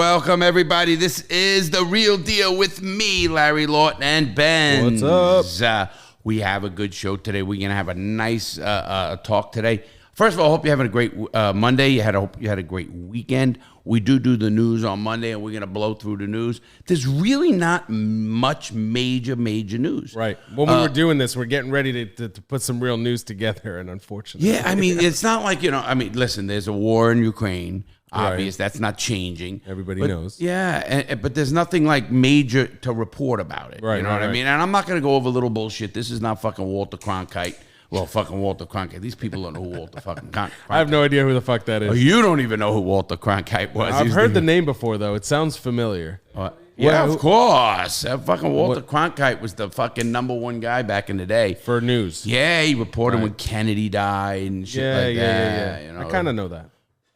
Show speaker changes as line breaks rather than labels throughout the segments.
Welcome, everybody. This is The Real Deal with me, Larry Lawton, and Benz.
What's up?
We have a good show today. We're going to have a nice talk today. First of all, I hope you're having a great Monday. I hope you had a great weekend. We do the news on Monday, and we're going to blow through the news. There's really not much major news.
Right. When we were doing this, we're getting ready to put some real news together, and unfortunately.
Yeah, I mean, it's not like, listen, there's a war in Ukraine. Obvious,
Right.
That's not changing.
Everybody knows.
Yeah, but there's nothing like major to report about it.
Right,
You know
right,
what I
right.
mean? And I'm not going to go over little bullshit. This is not fucking Walter Cronkite. Well, fucking Walter Cronkite. These people don't know who Walter fucking Cronkite.
I have no idea who the fuck that is.
Oh, you don't even know who Walter Cronkite was.
I've heard the name before, though. It sounds familiar.
Yeah, of course. Fucking Walter Cronkite was the fucking #1 guy back in the day.
For news.
Yeah, he reported when Kennedy died and shit like that.
Yeah.
You know?
I kind of know that.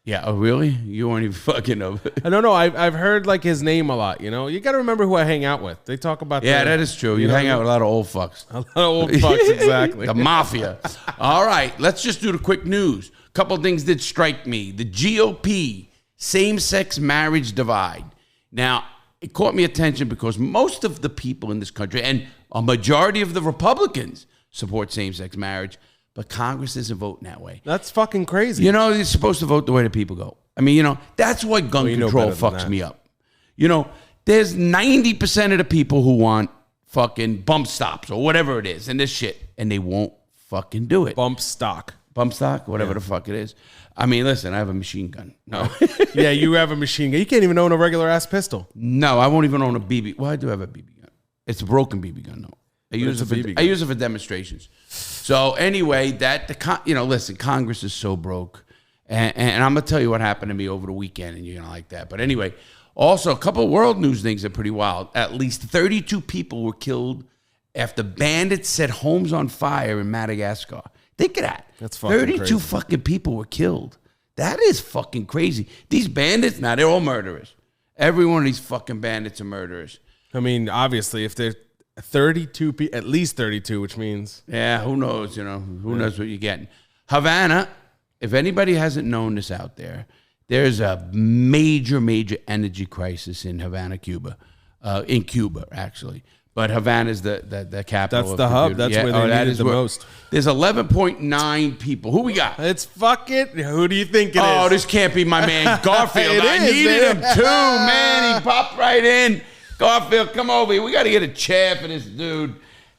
Yeah, oh, really? You weren't even fucking know.
No. I've heard like his name a lot. You know, you got to remember who I hang out with. They talk about.
Yeah, that is true. You hang out with a lot of old fucks.
A lot of old fucks, exactly.
The mafia. All right, let's just do the quick news. A couple of things did strike me. The GOP same-sex marriage divide. Now, it caught me attention because most of the people in this country and a majority of the Republicans support same-sex marriage, but Congress isn't voting that way.
That's fucking crazy.
You know, you're supposed to vote the way the people go. I mean, that's why gun control fucks me up. You know, there's 90% of the people who want fucking bump stops or whatever it is and this shit, and they won't fucking do it.
Bump stock,
whatever the fuck it is. I mean, listen, I have a machine gun. No.
Yeah, you have a machine gun. You can't even own a regular ass pistol.
No, I won't even own a BB. Well, I do have a BB gun. It's a broken BB gun, though. I use it for demonstrations. So anyway, listen, Congress is so broke. And I'm going to tell you what happened to me over the weekend, and you're going to like that. But anyway, also a couple of world news things that are pretty wild. At least 32 people were killed after bandits set homes on fire in Madagascar. Think of that.
That's fucking
32
crazy.
fucking people were killed. That is fucking crazy. These bandits, now they're all murderers. Every one of these fucking bandits are murderers.
I mean, obviously, if they're 32 people, at least 32, which means.
Yeah, who knows, who knows what you're getting. Havana, if anybody hasn't known this out there, there's a major energy crisis in Havana, Cuba. In Cuba, actually. But Havana's the capital.
That's the hub. That's where they need it the most.
There's 11.9 people. Who we got?
It's fucking. Who do you think it is?
Oh, this can't be my man Garfield. I needed him too, man. He popped right in. Garfield, come over here. We got to get a chair for this dude.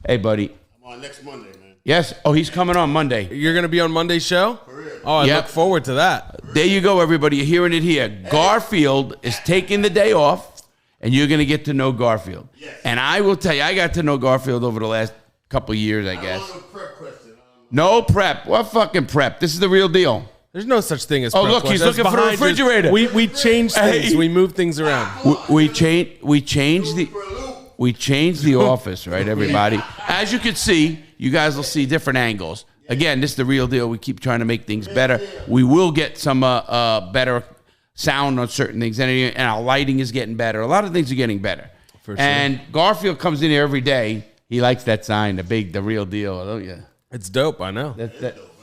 Hey, buddy.
I'm on next Monday, man.
Yes. Oh, he's coming on Monday.
You're going to be on Monday's show?
For real.
Oh, I look forward to that.
There you go, everybody. You're hearing it here. Garfield is taking the day off, and you're going to get to know Garfield.
Yes.
And I will tell you, I got to know Garfield over the last couple of years, I guess.
I want a prep question.
No prep. What fucking prep? This is the real deal.
There's no such thing as.
Oh,
prep
look, he's
questions.
looking for the
Behind you.
refrigerator.
We change things.
Hey.
We move things around.
We changed the office, right, everybody? As you can see, you guys will see different angles. Again, this is the real deal. We keep trying to make things better. We will get some better sound on certain things, and our lighting is getting better. A lot of things are getting better.
For sure.
And Garfield comes in here every day. He likes that sign, the real deal. Oh, yeah.
It's dope. I know.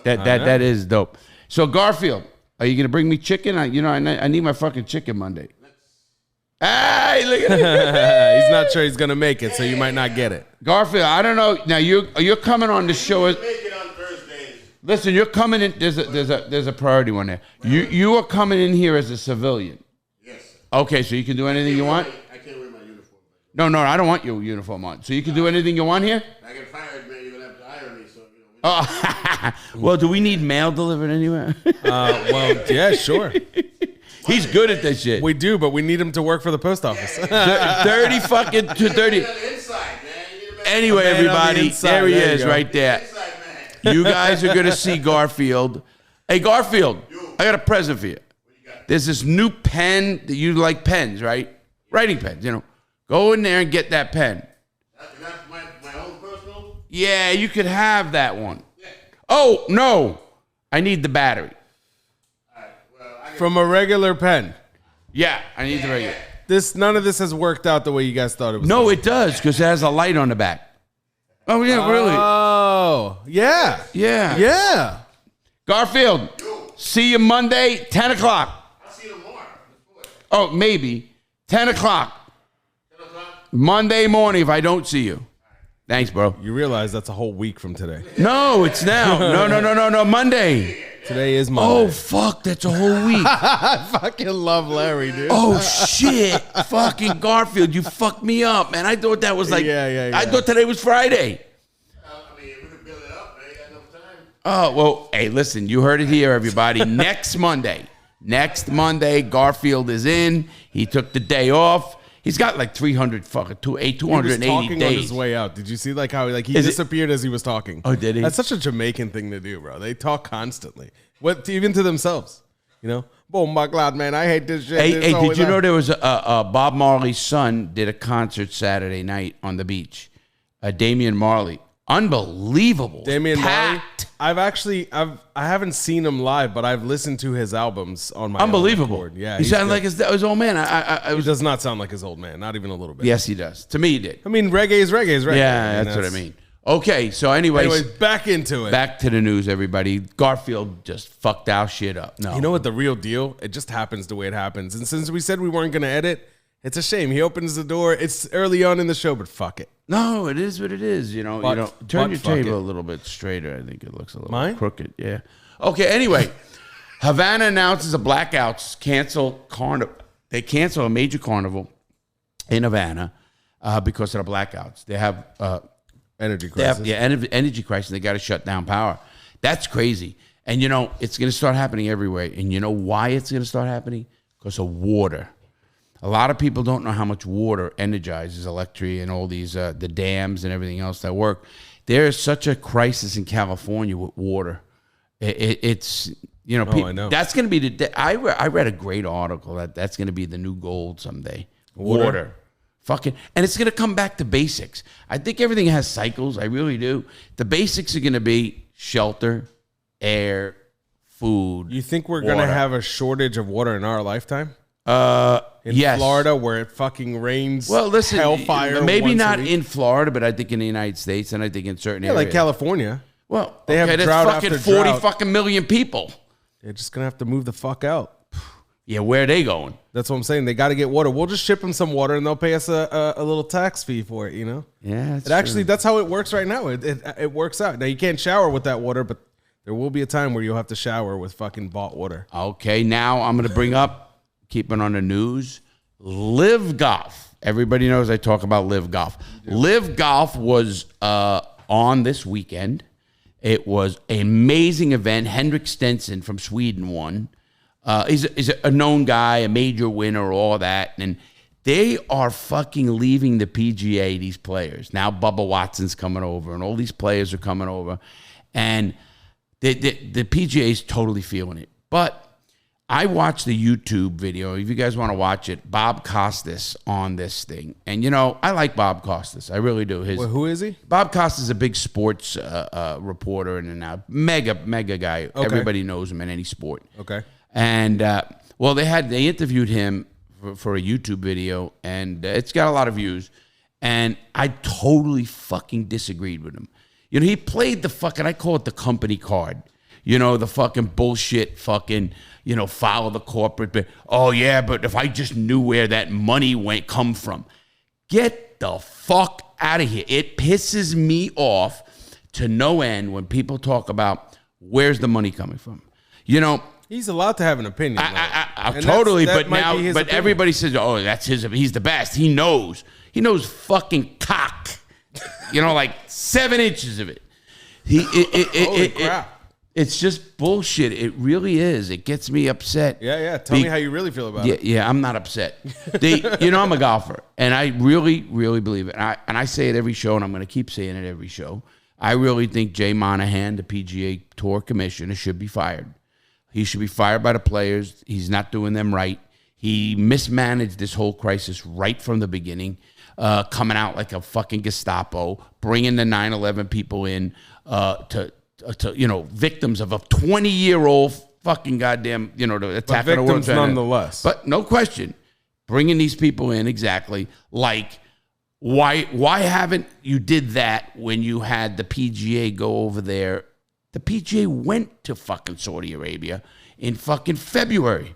That is dope. So, Garfield, are you going to bring me chicken? I need my fucking chicken Monday. Hey, look at it.
He's not sure he's going to make it, so you might not get it.
Garfield, I don't know. Now, you're coming on the show.
Make it on Thursdays.
Listen, you're coming in. There's a priority one there. You are coming in here as a civilian.
Yes.
Okay, so you can do anything you want?
I can't wear my uniform.
No, I don't want your uniform on. So you can do anything you want here?
I get fired, man. You're going to have to hire me. So,
Oh, well, do we need mail delivered anywhere?
Well, yeah, sure.
He's good at this shit.
We do, but we need him to work for the post office.
30 fucking to 30.
inside, man.
Anyway, everybody, there he is right there.
Inside, man.
You guys are going to see Garfield. Hey, Garfield, I got a present for you. There's this new pen that you like pens, right? Writing pens, Go in there and get that pen.
That's my own personal?
Yeah, you could have that one. Oh, no. I need the battery.
From a regular pen.
Yeah, I need the regular.
None of this has worked out the way you guys thought it was.
No, it does, because it has a light on the back. Oh, yeah, really?
Oh, yeah.
Yeah.
Yeah.
Garfield, see you Monday, 10 o'clock.
I'll see you tomorrow.
Oh, maybe. 10 o'clock.
10 o'clock?
Monday morning if I don't see you. Thanks, bro.
You realize that's a whole week from today.
No, it's now. No. Monday.
Today is Monday.
Oh, fuck. That's a whole week.
I fucking love Larry, dude.
Oh, shit. Fucking Garfield, you fucked me up, man. I thought that was like,
Yeah.
I thought today was Friday.
I mean, we can build it up, man. You got enough time.
Oh, well, hey, listen, you heard it here, everybody. Next Monday, Garfield is in. He took the day off. He's got like 300 fucking 280
He was talking
days.
on his way out. Did you see like how he disappeared as he was talking?
Oh, did he?
That's such a Jamaican thing to do, bro. They talk constantly, even to themselves. You know, oh my God, man, I hate this shit.
Hey, did you know there was a Bob Marley's son did a concert Saturday night on the beach? Damian Marley, unbelievable.
Damian Marley?
Packed.
I haven't seen him live, but I've listened to his albums on my
Unbelievable.
own record. Yeah,
he sounded
good.
like his old man.
He does not sound like his old man, not even a little bit.
Yes, he does. To me, he did.
I mean, reggae is reggae.
Yeah, that's what I mean. Okay, so anyways,
back into it.
back to the news, everybody. Garfield just fucked our shit up. No,
You know what the real deal? It just happens the way it happens. And since we said we weren't going to edit, it's a shame. He opens the door. It's early on in the show, but fuck it.
No, it is what it is. You know, turn your table a little bit straighter. I think it looks a little crooked. Yeah. Okay. Anyway, Havana announces a blackouts. They cancel a major carnival in Havana because of the blackouts. They have
Energy crisis.
energy crisis. They got to shut down power. That's crazy. And you know, it's going to start happening everywhere. And you know why it's going to start happening? Because of water. A lot of people don't know how much water energizes electricity and all these the dams and everything else that work. There is such a crisis in California with water. It's you know,
I know.
That's going to be I read a great article that's going to be the new gold someday. Water. Fucking, and it's going to come back to basics. I think everything has cycles. I really do. The basics are going to be shelter, air, food.
You think we're going to have a shortage of water in our lifetime? In
Yes.
Florida, where it fucking rains.
Well, listen,
hellfire.
maybe
once
not
a week.
in Florida, but I think in the United States, and I think in certain areas.
like California.
Well,
they have
that's
drought
fucking
after
40
drought.
fucking million people.
They're just gonna have to move the fuck out.
Yeah, where are they going?
That's what I'm saying. They got to get water. We'll just ship them some water, and they'll pay us a little tax fee for it. You know.
Yeah,
That's how it works right now. It works out. Now you can't shower with that water, but there will be a time where you'll have to shower with fucking bought water.
Okay, now I'm going to bring up, keeping on the news, LIV Golf. Everybody knows I talk about LIV Golf. LIV Golf was on this weekend. It was an amazing event. Henrik Stenson from Sweden won. He's a known guy, a major winner, all that. And they are fucking leaving the PGA, these players. Now Bubba Watson's coming over, and all these players are coming over. And the PGA is totally feeling it. But I watched the YouTube video. If you guys want to watch it, Bob Costas on this thing. And, you know, I like Bob Costas. I really do.
Who is he?
Bob Costas is a big sports reporter and a mega guy.
Okay.
Everybody knows him in any sport.
Okay.
And, they interviewed him for a YouTube video, and it's got a lot of views. And I totally fucking disagreed with him. You know, he played I call it the company card. You know, the fucking bullshit fucking, you know, follow the corporate. But, oh, yeah, but if I just knew where that money come from. Get the fuck out of here. It pisses me off to no end when people talk about where's the money coming from. You know,
he's allowed to have an opinion.
Totally, but everybody says, oh, that's he's the best. He knows fucking cock. You know, like 7 inches of it.
Holy crap.
It's just bullshit. It really is. It gets me upset.
Yeah. Tell me how you really feel about it.
Yeah, I'm not upset. I'm a golfer, and I really, really believe it. And I say it every show, and I'm going to keep saying it every show. I really think Jay Monahan, the PGA Tour commissioner, should be fired. He should be fired by the players. He's not doing them right. He mismanaged this whole crisis right from the beginning, coming out like a fucking Gestapo, bringing the 9/11 people in to victims of a 20-year-old fucking goddamn, the attack on the World Trade.
Nonetheless.
But no question, bringing these people in exactly like why haven't you did that when you had the PGA go over there? The PGA went to fucking Saudi Arabia in fucking February.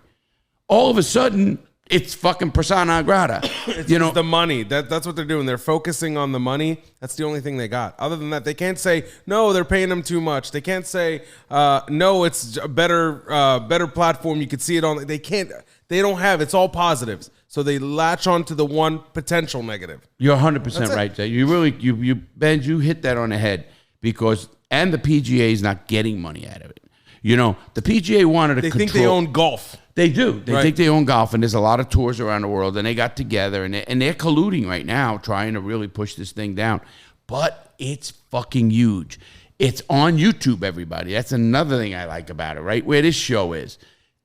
All of a sudden, it's fucking persona non grata.
It's the money. That's what they're doing. They're focusing on the money. That's the only thing they got. Other than that, they can't say no. They're paying them too much. They can't say no. It's a better platform. You could see it on. They can't. They don't have. It's all positives. So they latch on to the one potential negative.
You're 100% right there. You really, Benz, you hit that on the head because, and the PGA is not getting money out of it. You know, the PGA wanted to control.
They think they own golf.
They do. They think they own golf, and there's a lot of tours around the world, and they got together, and they're colluding right now, trying to really push this thing down. But it's fucking huge. It's on YouTube, everybody. That's another thing I like about it, right? Where this show is.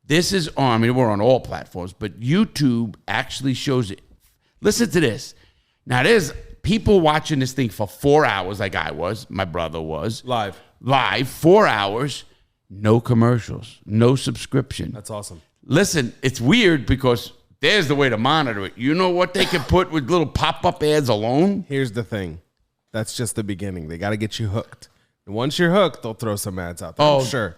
This is on, I mean, we're on all platforms, but YouTube actually shows it. Listen to this. Now, there's people watching this thing for 4 hours, like I was, my brother was.
Live,
4 hours, no commercials, no subscription.
That's awesome.
Listen, it's weird because there's the way to monitor it. You know what they can put with little pop-up ads alone?
Here's the thing. That's just the beginning. They got to get you hooked. And once you're hooked, they'll throw some ads out there. I'm sure.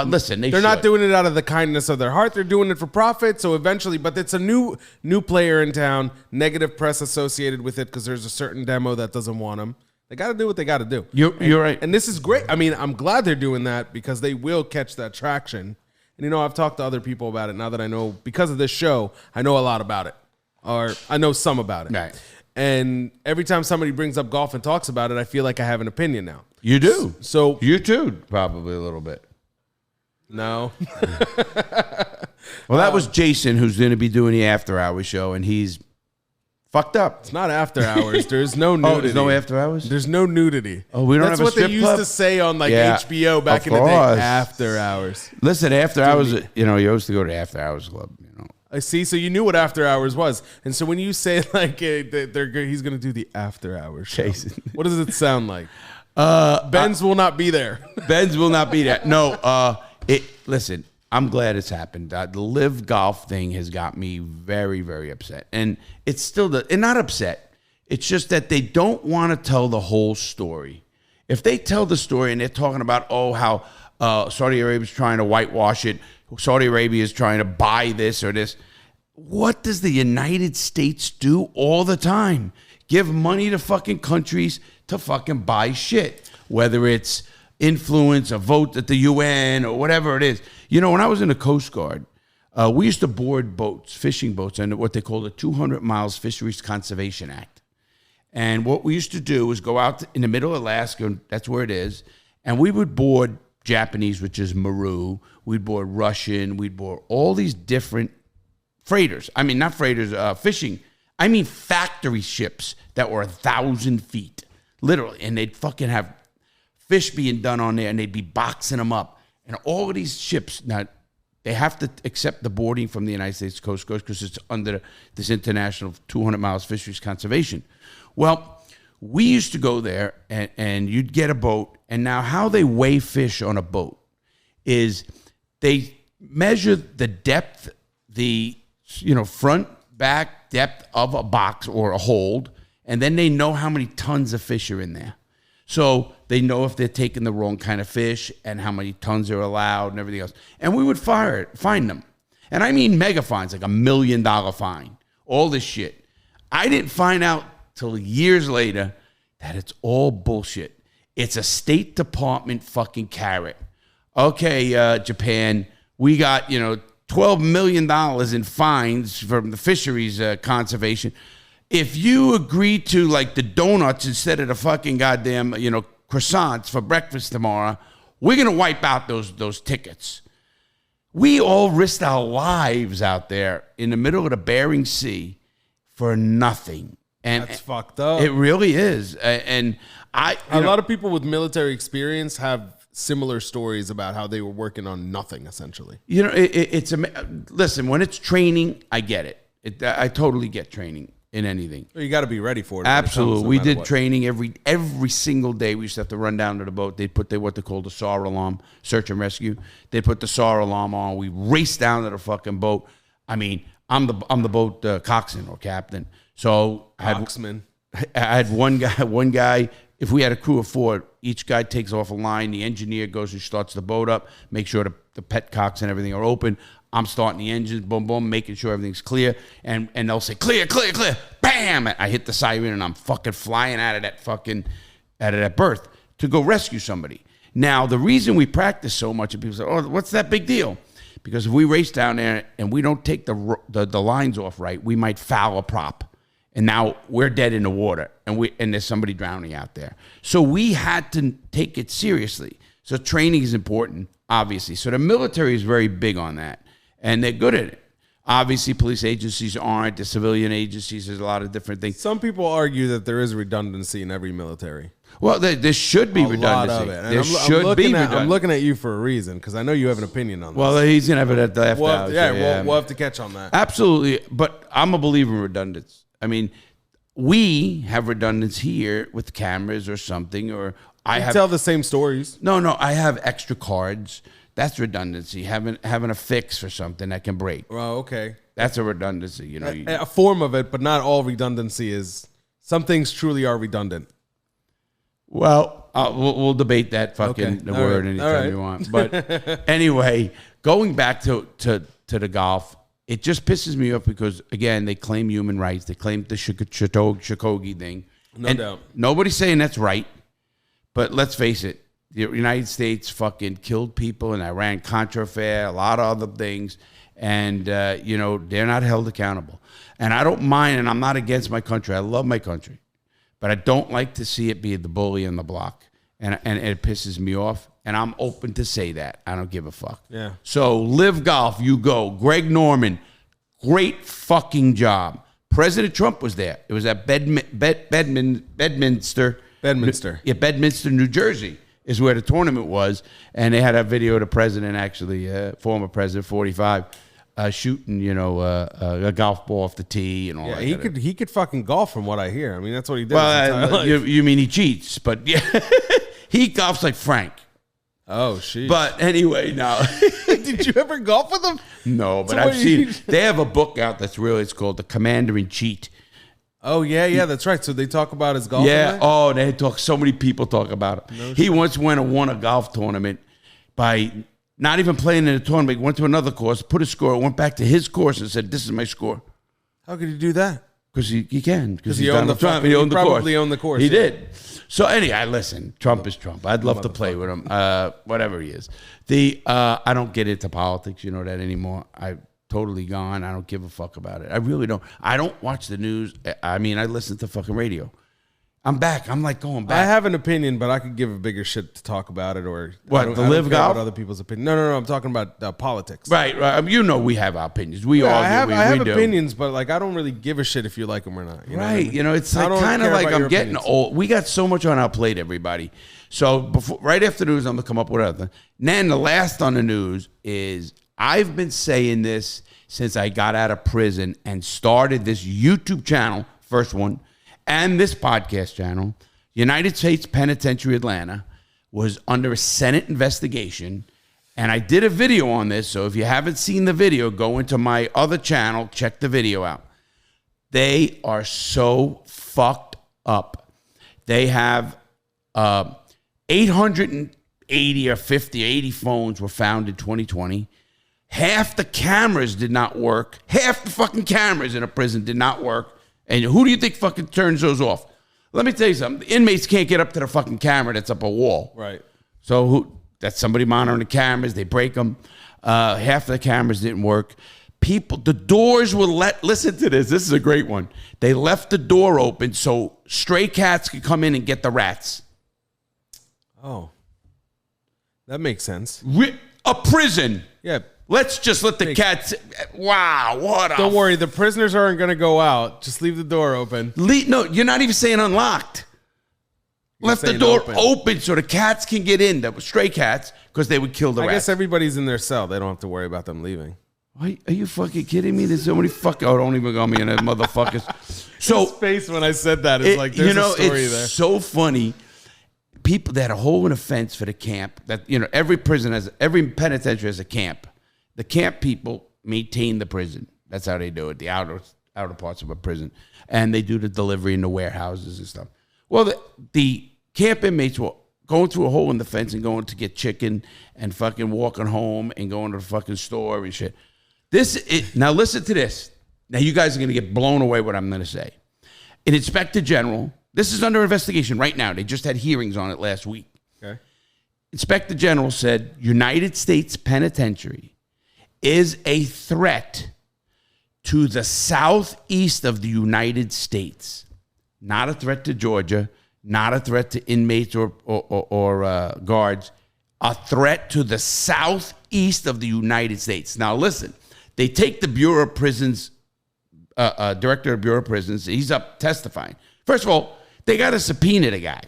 Listen,
they're not doing it out of the kindness of their heart. They're doing it for profit. So eventually, but it's a new player in town. Negative press associated with it because there's a certain demo that doesn't want them. They got to do what they got to do.
You're right.
And this is great. I mean, I'm glad they're doing that because they will catch that traction. And, you know, I've talked to other people about it now that I know, because of this show, I know a lot about it. Or I know some about it.
Right.
And every time somebody brings up golf and talks about it, I feel like I have an opinion now.
You do.
So
you too, probably a little bit.
No.
Well, that was Jason, who's going to be doing the after hours show, and he's fucked up.
It's not after hours. There's no nudity.
Oh, there's no after hours?
There's no nudity.
Oh, we don't have a strip club?
That's what they used to say on HBO back in the day. After hours.
Listen, after hours, you know, you used to go to after hours club, you know.
I see. So you knew what after hours was. And so when you say like he's going to do the after hours show, Jason, what does it sound like? Benz will not be there.
Benz will not be there. No, listen, I'm glad it's happened. The LIV Golf thing has got me very, very upset. And it's still and not upset. It's just that they don't want to tell the whole story. If they tell the story and they're talking about, how Saudi Arabia is trying to whitewash it, Saudi Arabia is trying to buy this or this, what does the United States do all the time? Give money to fucking countries to fucking buy shit, whether it's influence, a vote at the UN, or whatever it is. You know, when I was in the Coast Guard, we used to board boats, fishing boats, under what they call the 200 Miles Fisheries Conservation Act. And what we used to do was go out in the middle of Alaska, that's where it is, and we would board Japanese, which is Maru, we'd board Russian, we'd board all these different freighters. I mean, not freighters, fishing. I mean factory ships that were 1,000 feet, literally, and they'd fucking have fish being done on there, and they'd be boxing them up. And all of these ships, now, they have to accept the boarding from the United States Coast Guard because it's under this international 200 Miles Fisheries Conservation. Well, we used to go there, and you'd get a boat, and now how they weigh fish on a boat is they measure the depth, the front, back depth of a box or a hold, and then they know how many tons of fish are in there. So they know if they're taking the wrong kind of fish and how many tons are allowed and everything else. And we would fine them. And I mean mega fines, like $1 million fine, all this shit. I didn't find out till years later that it's all bullshit. It's a State Department fucking carrot. Okay, Japan, we got, $12 million in fines from the fisheries conservation. If you agree to like the donuts instead of the fucking goddamn, croissants for breakfast tomorrow, we're going to wipe out those tickets. We all risked our lives out there in the middle of the Bering Sea for nothing. And
that's fucked up.
It really is. And a
lot of people with military experience have similar stories about how they were working on nothing, essentially.
Listen, when it's training, I get it. I totally get training in anything.
You got to be ready for it.
Absolutely. We did training every single day. We used to have to run down to the boat. They'd put what they call the SAR alarm, search and rescue. They'd put the SAR alarm on. We raced down to the fucking boat. I mean, I'm the boat coxswain or captain. So I had one guy. If we had a crew of 4, each guy takes off a line. The engineer goes and starts the boat up, make sure the petcocks and everything are open. I'm starting the engines, boom, boom, making sure everything's clear. And they'll say, clear, clear, clear. Bam! I hit the siren and I'm fucking flying out of that berth to go rescue somebody. Now, the reason we practice so much, and people say, oh, what's that big deal? Because if we race down there and we don't take the lines off right, we might foul a prop. And now we're dead in the water, and there's somebody drowning out there. So we had to take it seriously. So training is important, obviously. So the military is very big on that, and they're good at it. Obviously, police agencies aren't. The civilian agencies, there's a lot of different things.
Some people argue that there is redundancy in every military.
Well, there should be redundancy.
Lot of it.
There should be redundancy.
I'm looking at you for a reason, because I know you have an opinion on this.
Well, he's going to have it at the left out.
Yeah, we'll have to catch on that.
Absolutely, but I'm a believer in redundancy. I mean, we have redundancy here with cameras or something, or I
tell the same stories.
No, I have extra cards. That's redundancy. Having a fix for something that can break.
Oh, okay.
That's a redundancy. You know,
a form of it, but not all redundancy is. Some things truly are redundant.
Well, we'll debate that fucking the word anytime you want. But anyway, going back to the golf. It just pisses me off because, again, they claim human rights. They claim the Shikogi thing.
No doubt.
Nobody's saying that's right. But let's face it. The United States fucking killed people in Iran-Contra affair, a lot of other things. And, they're not held accountable. And I don't mind, and I'm not against my country. I love my country. But I don't like to see it be the bully on the block. And it pisses me off. And I'm open to say that. I don't give a fuck.
Yeah.
So LIV Golf, you go. Greg Norman, great fucking job. President Trump was there. It was at Bedminster. Yeah, Bedminster, New Jersey is where the tournament was. And they had a video of the president, actually, former president, 45, shooting, a golf ball off the tee and all that.
Yeah, he could fucking golf from what I hear. I mean, that's what he did.
Well, you mean he cheats, but yeah, he golfs like Frank.
Oh, shit.
But anyway, no.
Did you ever golf with him?
No, but I've seen it. They have a book out it's called The Commander in Cheat.
Oh, yeah, that's right. So they talk about his golf.
Yeah, so many people talk about it. No, he once went and won a golf tournament by not even playing in a tournament. He went to another course, put a score, went back to his course and said, this is my score.
How could he do that?
Because he can. Because
he owned the course. He probably owned the course.
He did. So anyway, listen, Trump is Trump. I'd love to play with him, whatever he is. I don't get into politics, you know that anymore. I'm totally gone. I don't give a fuck about it. I really don't. I don't watch the news. I mean, I listen to fucking radio. I'm back. I'm like going back.
I have an opinion, but I could give a bigger shit to talk about it. Or
what, the LIV Golf?
Other people's opinion. No. I'm talking about politics.
Right. We have our opinions. We all.
I have opinions, but like I don't really give a shit if you like them or not.
Right. It's like kind of like I'm getting old. We got so much on our plate, everybody. So right after the news, I'm gonna come up with other. Then the last on the news is I've been saying this since I got out of prison and started this YouTube channel, first one. And this podcast channel, United States Penitentiary Atlanta, was under a Senate investigation. And I did a video on this. So if you haven't seen the video, go into my other channel, check the video out. They are so fucked up. They have 880 or 80 phones were found in 2020. Half the cameras did not work. Half the fucking cameras in a prison did not work. And who do you think fucking turns those off? Let me tell you something. The inmates can't get up to the fucking camera that's up a wall.
Right.
So that's somebody monitoring the cameras. They break them. Half of the cameras didn't work. The doors were listen to this. This is a great one. They left the door open so stray cats could come in and get the rats.
Oh. That makes sense.
A prison.
Yeah.
Let's just let the cats. Wow, what?
Don't worry, the prisoners aren't going to go out. Just leave the door open.
No, you're not even saying unlocked. Left the door open so the cats can get in. The stray cats, because they would kill the rats.
I guess everybody's in their cell. They don't have to worry about them leaving.
Are you fucking kidding me? There's so many fucking. Oh, don't even go me in that motherfuckers. So
his face when I said that is like there's a story there.
It's so funny. People that had a hole in a fence for the camp. That every penitentiary has a camp. The camp people maintain the prison. That's how they do it, the outer parts of a prison. And they do the delivery in the warehouses and stuff. Well, the camp inmates were going through a hole in the fence and going to get chicken and fucking walking home and going to the fucking store and shit. Now listen to this. Now you guys are going to get blown away what I'm going to say. An inspector general, this is under investigation right now. They just had hearings on it last week.
Okay.
Inspector General said United States Penitentiary is a threat to the southeast of the United States. Not a threat to Georgia, not a threat to inmates or guards, a threat to the southeast of the United States. Now listen, they take the Bureau of Prisons, director of Bureau of Prisons, he's up testifying. First of all, they got to subpoena the guy.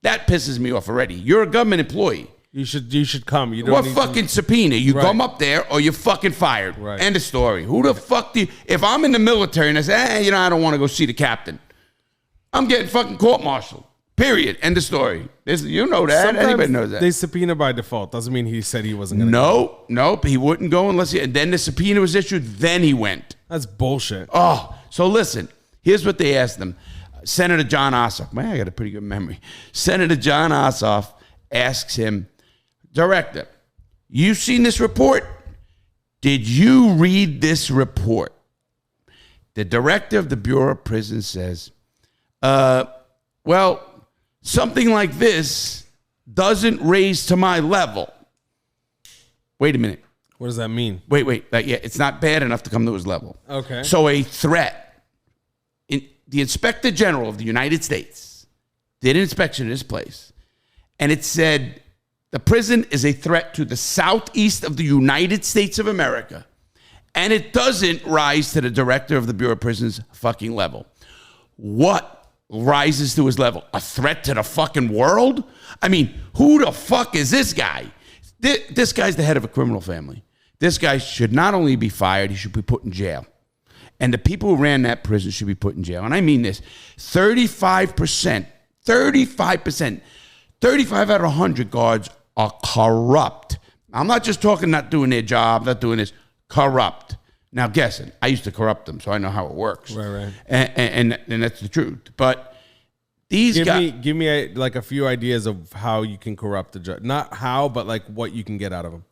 That pisses me off already. You're a government employee.
You should come. You don't
what
need
fucking subpoena? You come up there or you're fucking fired.
Right.
End of story. Who the fuck do you... If I'm in the military and I say, I don't want to go see the captain, I'm getting fucking court-martialed. Period. End of story. You know that.
Sometimes
anybody knows that.
They subpoena by default. Doesn't mean he said he wasn't going to
go. Nope. He wouldn't go unless he... And then the subpoena was issued, then he went.
That's bullshit.
Oh, so listen. Here's what they asked him. Senator John Ossoff. Man, I got a pretty good memory. Senator John Ossoff asks him, Director, you've seen this report? Did you read this report? The director of the Bureau of Prisons says, well, something like this doesn't raise to my level. Wait a minute.
What does that mean?
Wait. Yeah, it's not bad enough to come to his level.
Okay.
So a threat. The Inspector General of the United States did an inspection in this place, and it said the prison is a threat to the southeast of the United States of America, and it doesn't rise to the director of the Bureau of Prisons fucking level. What rises to his level? A threat to the fucking world? I mean, who the fuck is this guy? This guy's the head of a criminal family. This guy should not only be fired, he should be put in jail. And the people who ran that prison should be put in jail. And I mean this, 35%, 35 out of 100 guards are corrupt. I'm not just talking not doing their job, not doing this, corrupt. Now, guessing, I used to corrupt them, so I know how it works.
Right.
And that's the truth. But these guys...
Give me a few ideas of how you can corrupt a judge. Not how, but like what you can get out of them.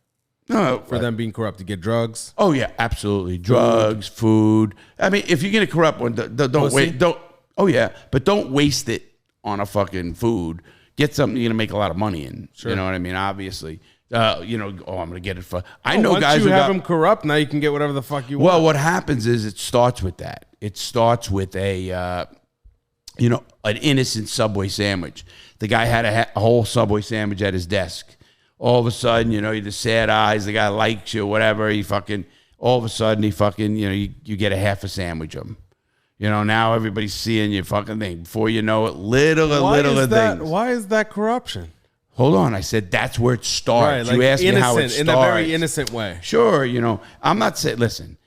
No,
for them being corrupt, to get drugs.
Oh yeah, absolutely. Drugs, food. I mean, if you're gonna corrupt one, don't wait. Don't. Oh yeah, but don't waste it on a fucking food. Get something you're gonna make a lot of money in. Sure. You know what I mean? Obviously. I'm gonna get it for. I know guys who
have them corrupt. Now you can get whatever the fuck you want.
Well, what happens is it starts with that. It starts with an innocent Subway sandwich. The guy had a whole Subway sandwich at his desk. All of a sudden, the sad eyes, the guy likes you, whatever. All of a sudden, you get a half a sandwich of him. Now everybody's seeing your fucking thing. Before you know it, little things.
Why is that corruption?
Hold on. I said that's where it starts.
Right,
you asked me how it starts.
In a very innocent way.
Sure, I'm not saying, listen.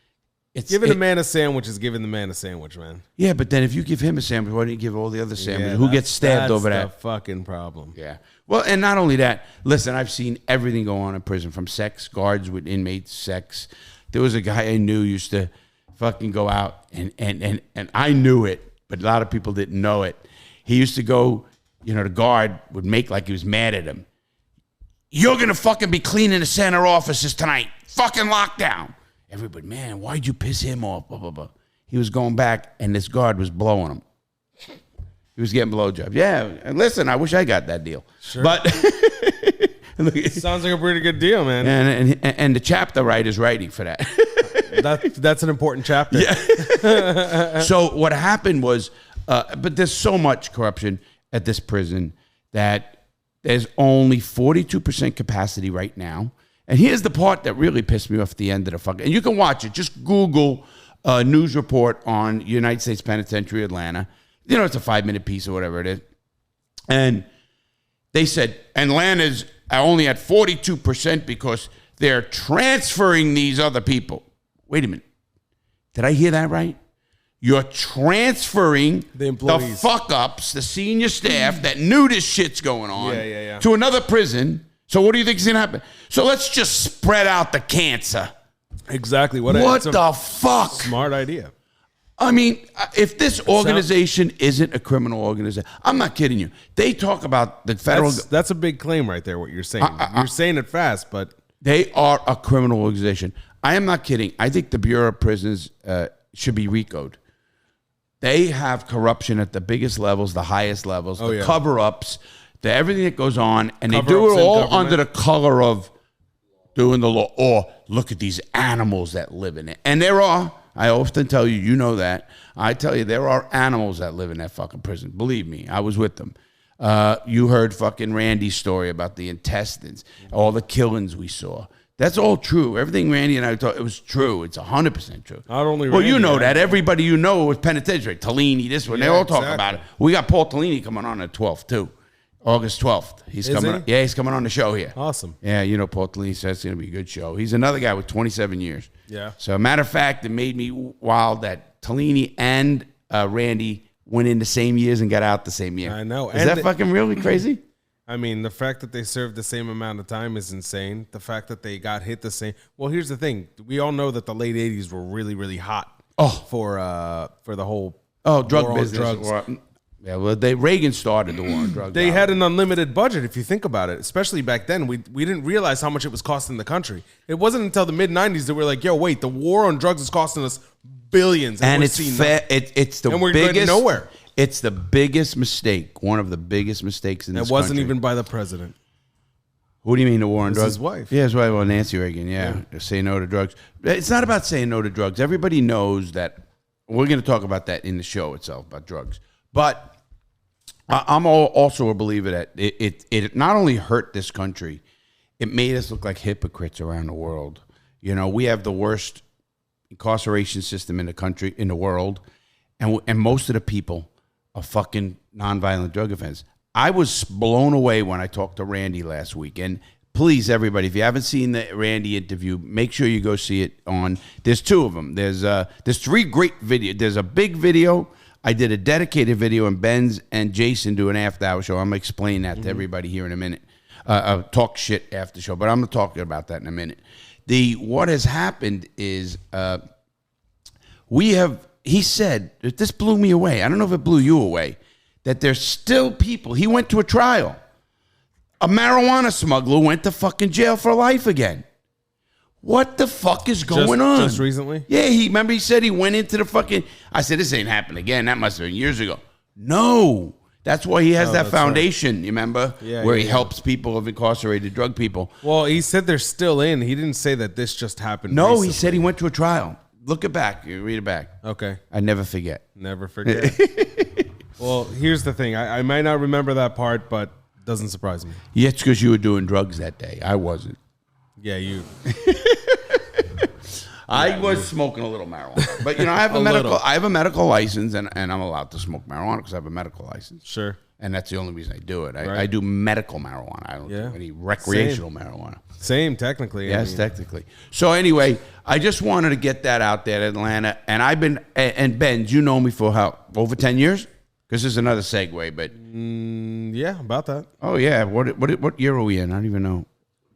Giving a man a sandwich is giving the man a sandwich, man.
Yeah, but then if you give him a sandwich, why don't you give all the other sandwiches? Who gets stabbed over that?
That's the fucking problem.
Yeah. Well, and not only that, listen, I've seen everything go on in prison, from sex, guards with inmates, sex. There was a guy I knew used to fucking go out, and I knew it, but a lot of people didn't know it. He used to go, the guard would make like he was mad at him. You're going to fucking be cleaning the center offices tonight. Fucking lockdown. Everybody, man, why'd you piss him off? Blah, blah, blah. He was going back, and this guard was blowing him. He was getting blowjobs. Yeah, and listen, I wish I got that deal. Sure. But
sounds like a pretty good deal, man.
And the chapter writer's writing for that.
That's an important chapter.
Yeah. So what happened was, but there's so much corruption at this prison that there's only 42% capacity right now. And here's the part that really pissed me off at the end of the fucking. And you can watch it. Just Google a news report on United States Penitentiary, Atlanta. It's a 5-minute piece or whatever it is. And they said Atlanta's only at 42% because they're transferring these other people. Wait a minute. Did I hear that right? You're transferring the fuck-ups, the senior staff that knew this shit's going on to another prison. So what do you think is going to happen? So let's just spread out the cancer.
Exactly.
What the fuck?
Smart idea.
I mean, if this organization isn't a criminal organization, I'm not kidding you. They talk about the federal...
That's a big claim right there, what you're saying. You're saying it fast, but...
They are a criminal organization. I am not kidding. I think the Bureau of Prisons should be RICO'd. They have corruption at the biggest levels, the highest levels, the cover-ups, everything that goes on, and they do it all under the color of doing the law. Or look at these animals that live in it. And there are, I often tell you, you know that. I tell you, there are animals that live in that fucking prison. Believe me, I was with them. You heard fucking Randy's story about the intestines, all the killings we saw. That's all true. Everything Randy and I talked, it was true. It's 100% true.
Not only
well,
Randy,
you know that. Everybody you know was penitentiary. Tellini, this one. They all talk about it. We got Paul Tellini coming on the 12th, too. August 12th. He's coming. Yeah, he's coming on the show here.
Awesome.
Yeah, you know Paul Tellini says it's going to be a good show. He's another guy with 27 years.
Yeah.
So, matter of fact, it made me wild that Tellini and Randy went in the same years and got out the same year.
I know.
Is that fucking really crazy?
I mean, the fact that they served the same amount of time is insane. The fact that they got hit the same. Well, here's the thing. We all know that the late 80s were really, really hot for the whole
drug business. Drugs. Yeah, well, Reagan started the war on drugs.
They had an unlimited budget, if you think about it. Especially back then, we didn't realize how much it was costing the country. It wasn't until the mid-'90s that we were like, yo, wait, the war on drugs is costing us billions.
And it's the
and we're
biggest,
going nowhere.
It's the biggest mistake, one of the biggest mistakes in this country.
It wasn't even by the president.
What do you mean the war on drugs?
His wife.
Yeah, his wife, well, Nancy Reagan, to say no to drugs. It's not about saying no to drugs. Everybody knows that. We're going to talk about that in the show itself, about drugs. But I'm also a believer that it not only hurt this country, it made us look like hypocrites around the world. You know, we have the worst incarceration system in the country, in the world, and most of the people are fucking nonviolent drug offenders. I was blown away when I talked to Randy last week. And please, everybody, if you haven't seen the Randy interview, make sure you go see it on. There's two of them. There's 3 great videos. There's a big video. I did a dedicated video, and Benz and Jason do an after-hour show. I'm going to explain that to everybody here in a minute. Talk shit after the show, but I'm going to talk about that in a minute. What has happened is he said, this blew me away. I don't know if it blew you away, that there's still people. He went to a trial. A marijuana smuggler went to fucking jail for life again. What the fuck is going on?
Just recently?
Yeah, he said he went into the fucking... I said, this ain't happened again. That must have been years ago. No. That's why he has that foundation, right. You remember?
Yeah,
where he helps people of incarcerated drug people.
Well, he said they're still in. He didn't say that this just happened
No,
recently.
He said he went to a trial. Look it back. You read it back.
Okay.
I never forget.
Never forget. Well, here's the thing. I might not remember that part, but it doesn't surprise me.
Yeah, it's because you were doing drugs that day. I wasn't.
Yeah, you.
I was smoking a little marijuana, but I have a medical license, and I'm allowed to smoke marijuana because I have a medical license.
Sure.
And that's the only reason I do it. I do medical marijuana. I don't do any recreational marijuana.
Same, technically.
Yes, technically. So anyway, I just wanted to get that out there in Atlanta, and I've been and Benz, you know me for how over 10 years. Because this is another segue, but
yeah, about that.
Oh yeah, what year are we in? I don't even know.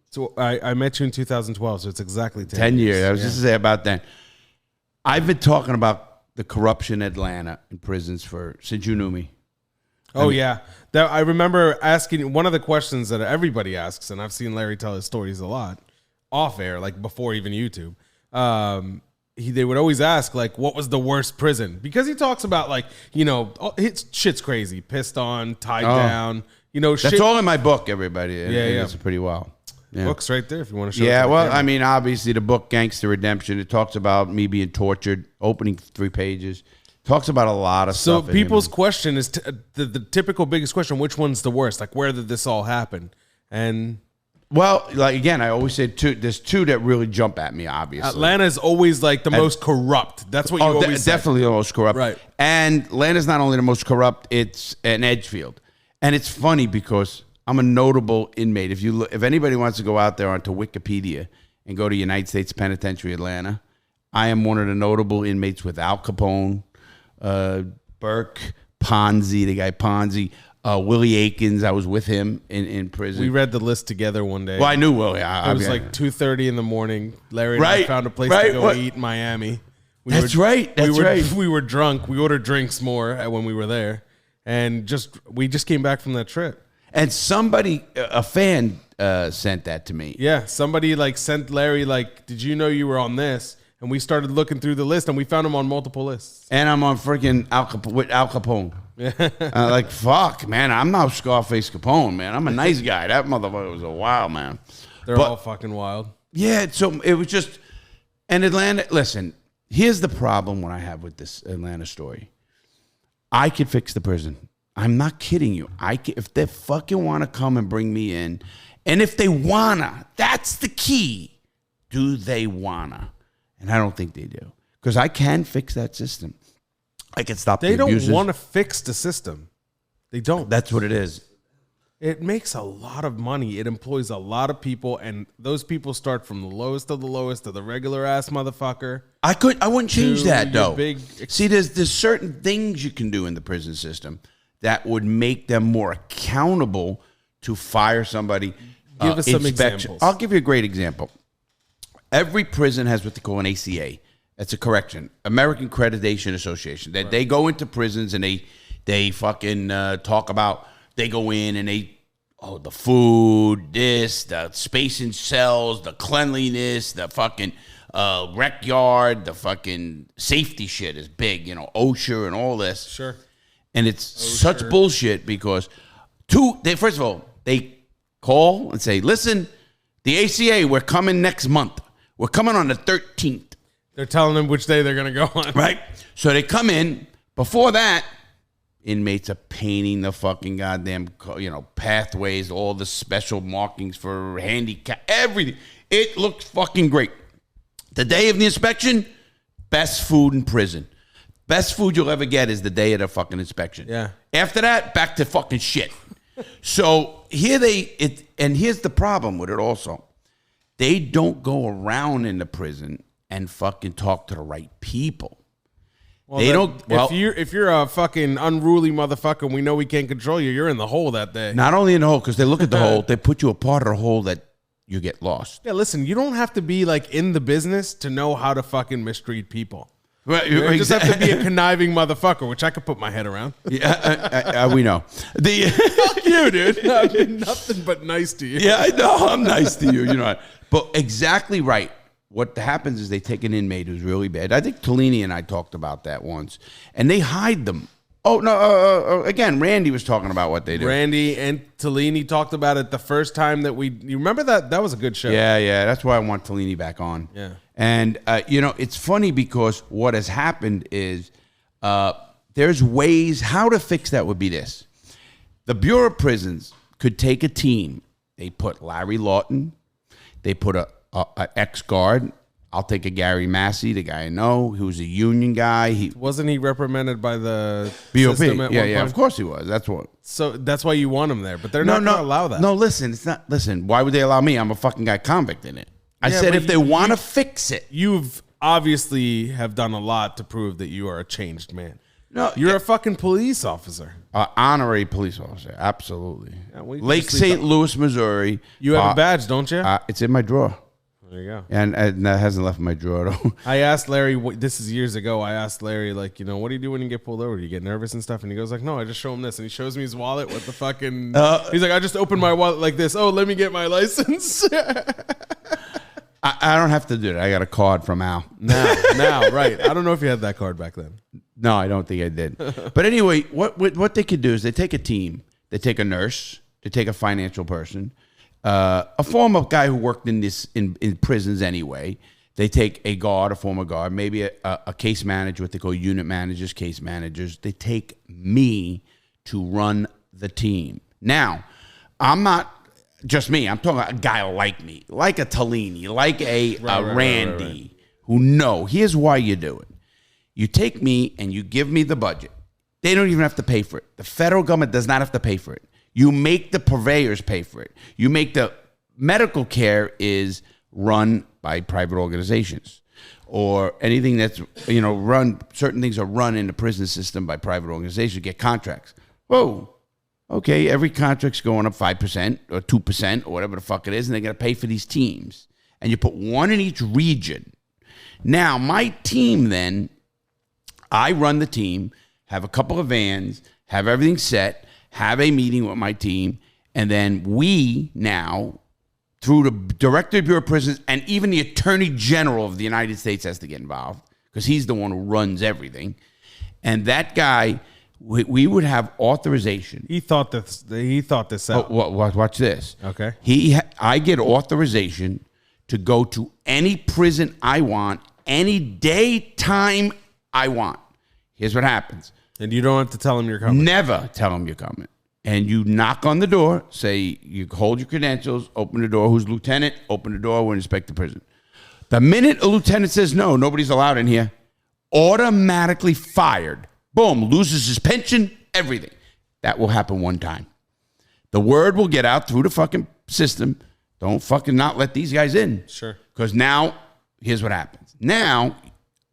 So I met you in 2012, so it's exactly
10 years. I was just to say about that. I've been talking about the corruption in Atlanta in prisons since you knew me.
Oh, yeah. I remember asking one of the questions that everybody asks, and I've seen Larry tell his stories a lot, off air, like before even YouTube. They would always ask, like, what was the worst prison? Because he talks about, like, shit's crazy. Pissed on, tied down.
That's all in my book, everybody.
Yeah.
It's pretty wild. Yeah.
Book's right there if you want to show it.
Yeah, well, I mean, obviously the book Gangster Redemption, it talks about me being tortured, opening 3 pages. Talks about a lot of stuff.
So people's question is the typical biggest question, which one's the worst? Like, where did this all happen? And
well, like again, I always say there's 2 that really jump at me, obviously.
Atlanta is always like the most corrupt. That's what you always say.
Definitely the most corrupt.
Right.
And Atlanta's not only the most corrupt, it's an Edgefield. And it's funny because I'm a notable inmate. If anybody wants to go out there onto Wikipedia and go to United States Penitentiary Atlanta, I am one of the notable inmates with Al Capone, Burke, Ponzi, the guy Ponzi, Willie Aikens. I was with him in prison.
We read the list together one day.
Well, I knew Willie.
It was like 2:30 in the morning. Larry and I found a place to go eat in Miami.
That's right.
We were drunk. We ordered drinks more when we were there, and we just came back from that trip.
And somebody, a fan, sent that to me.
Yeah, somebody like sent Larry like, did you know you were on this? And we started looking through the list, and we found him on multiple lists.
And I'm on freaking with Al Capone. Like, fuck, man, I'm not Scarface Capone, man. I'm a nice guy. That motherfucker was a wild man.
They're all fucking wild.
Yeah, so it was just, and Atlanta, listen, here's the problem what I have with this Atlanta story. I could fix the prison. I'm not kidding you. If they fucking want to come and bring me in, and if they wanna, that's the key. Do they wanna? And I don't think they do. Because I can fix that system. I can stop the abusers.
They don't want to fix the system. They don't.
That's what it is.
It makes a lot of money. It employs a lot of people, and those people start from the lowest of the lowest to the regular ass motherfucker.
I wouldn't change that though. See, there's certain things you can do in the prison system that would make them more accountable to fire somebody.
Give us some examples.
I'll give you a great example. Every prison has what they call an ACA. That's a correction, American Accreditation Association. That they go into prisons and they fucking talk about. They go in and the food, the space in cells, the cleanliness, the fucking rec yard, the fucking safety shit is big, OSHA and all this.
Sure.
And it's such bullshit because first of all, they call and say, listen, the ACA, we're coming next month. We're coming on the 13th.
They're telling them which day they're going to go on.
Right. So they come in. Before that, inmates are painting the fucking goddamn, pathways, all the special markings for handicap, everything. It looks fucking great. The day of the inspection, best food in prison. Best food you'll ever get is the day of the fucking inspection.
Yeah.
After that, back to fucking shit. So and here's the problem with it also. They don't go around in the prison and fucking talk to the right people.
If you're a fucking unruly motherfucker and we know we can't control you, you're in the hole that day.
Not only in the hole, because they look at the hole, they put you a part of the hole that you get lost.
Yeah, listen, you don't have to be like in the business to know how to fucking mistreat people.
Right,
you just have to be a conniving motherfucker, which I could put my head around.
Yeah, we know.
Fuck you, dude. I've been nothing but nice to you.
Yeah, I know. I'm nice to you. But exactly right. What happens is they take an inmate who's really bad. I think Tellini and I talked about that once. And they hide them. Oh, no. Again, Randy was talking about what they do.
Randy and Tellini talked about it the first time that you remember that? That was a good show.
Yeah. That's why I want Tellini back on.
Yeah.
And, it's funny because what has happened is there's ways how to fix that would be this. The Bureau of Prisons could take a team. They put Larry Lawton. They put a ex-guard. I'll take a Gary Massey, the guy I know, who's a union guy.
Wasn't he reprimanded by the
BOP?
System at one point?
Of course he was. That's what.
So that's why you want him there, but they're not going to allow that.
No, listen, it's not. Listen, why would they allow me? I'm a fucking guy convict in it. I said if they want to fix it.
You've obviously have done a lot to prove that you are a changed man.
No,
you're a fucking police officer.
Honorary police officer, absolutely.
Yeah,
Lake St. Louis, Missouri.
You have a badge, don't you?
It's in my drawer.
There you go.
And that hasn't left my drawer, though.
I asked Larry, this is years ago, I asked Larry, what do you do when you get pulled over? Do you get nervous and stuff? And he goes no, I just show him this. And he shows me his wallet with the fucking, he's like, I just opened my wallet like this. Oh, let me get my license.
I don't have to do that. I got a card from Al.
Now, right. I don't know if you had that card back then.
No, I don't think I did. But anyway, what they could do is they take a team. They take a nurse. They take a financial person. A former guy who worked in prisons anyway. They take a guard, a former guard, maybe a case manager, what they call unit managers, case managers. They take me to run the team. Now, I'm not just me. I'm talking about a guy like me, like a Tellini, like a Randy, who know. Here's why you do it. You take me and you give me the budget. They don't even have to pay for it. The federal government does not have to pay for it. You make the purveyors pay for it. You make the medical care is run by private organizations, or anything that's run. Certain things are run in the prison system by private organizations. You get contracts. Whoa, okay. Every contract's going up 5% or 2% or whatever the fuck it is, and they're gonna pay for these teams. And you put one in each region. Now my team then. I run the team, have a couple of vans, have everything set, have a meeting with my team, And then we now, through the Director of Bureau of Prisons, and even the Attorney General of the United States has to get involved because he's the one who runs everything. And that guy, we would have authorization.
He thought this out.
Watch this.
Okay.
I get authorization to go to any prison I want, any day, time I want. Here's what happens.
And you don't have to tell him you're coming.
Never tell him you're coming. And you knock on the door, say, you hold your credentials, open the door. Who's lieutenant? Open the door. We'll inspect the prison. The minute a lieutenant says, no, nobody's allowed in here, automatically fired. Boom, loses his pension, everything. That will happen one time. The word will get out through the fucking system. Don't fucking not let these guys in.
Sure.
Because now, here's what happens. Now,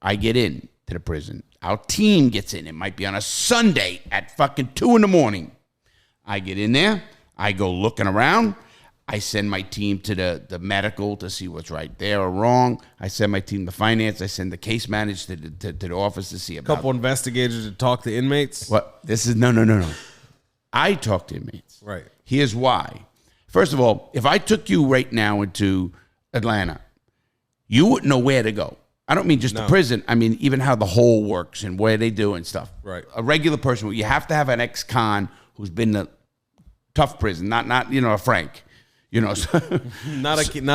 I get in to the prison. Our team gets in. It might be on a Sunday at fucking 2 a.m. I get in there. I go looking around. I send my team to the medical to see what's right there or wrong. I send my team to finance. I send the case manager to the office to see about.
A couple investigators to talk to inmates.
What? This is no. I talk to inmates.
Right.
Here's why. First of all, if I took you right now into Atlanta, you wouldn't know where to go. I don't mean just the prison. I mean even how the hole works and where they do and stuff.
Right.
A regular person, you have to have an ex-con who's been in a tough prison, not a Frank.
Not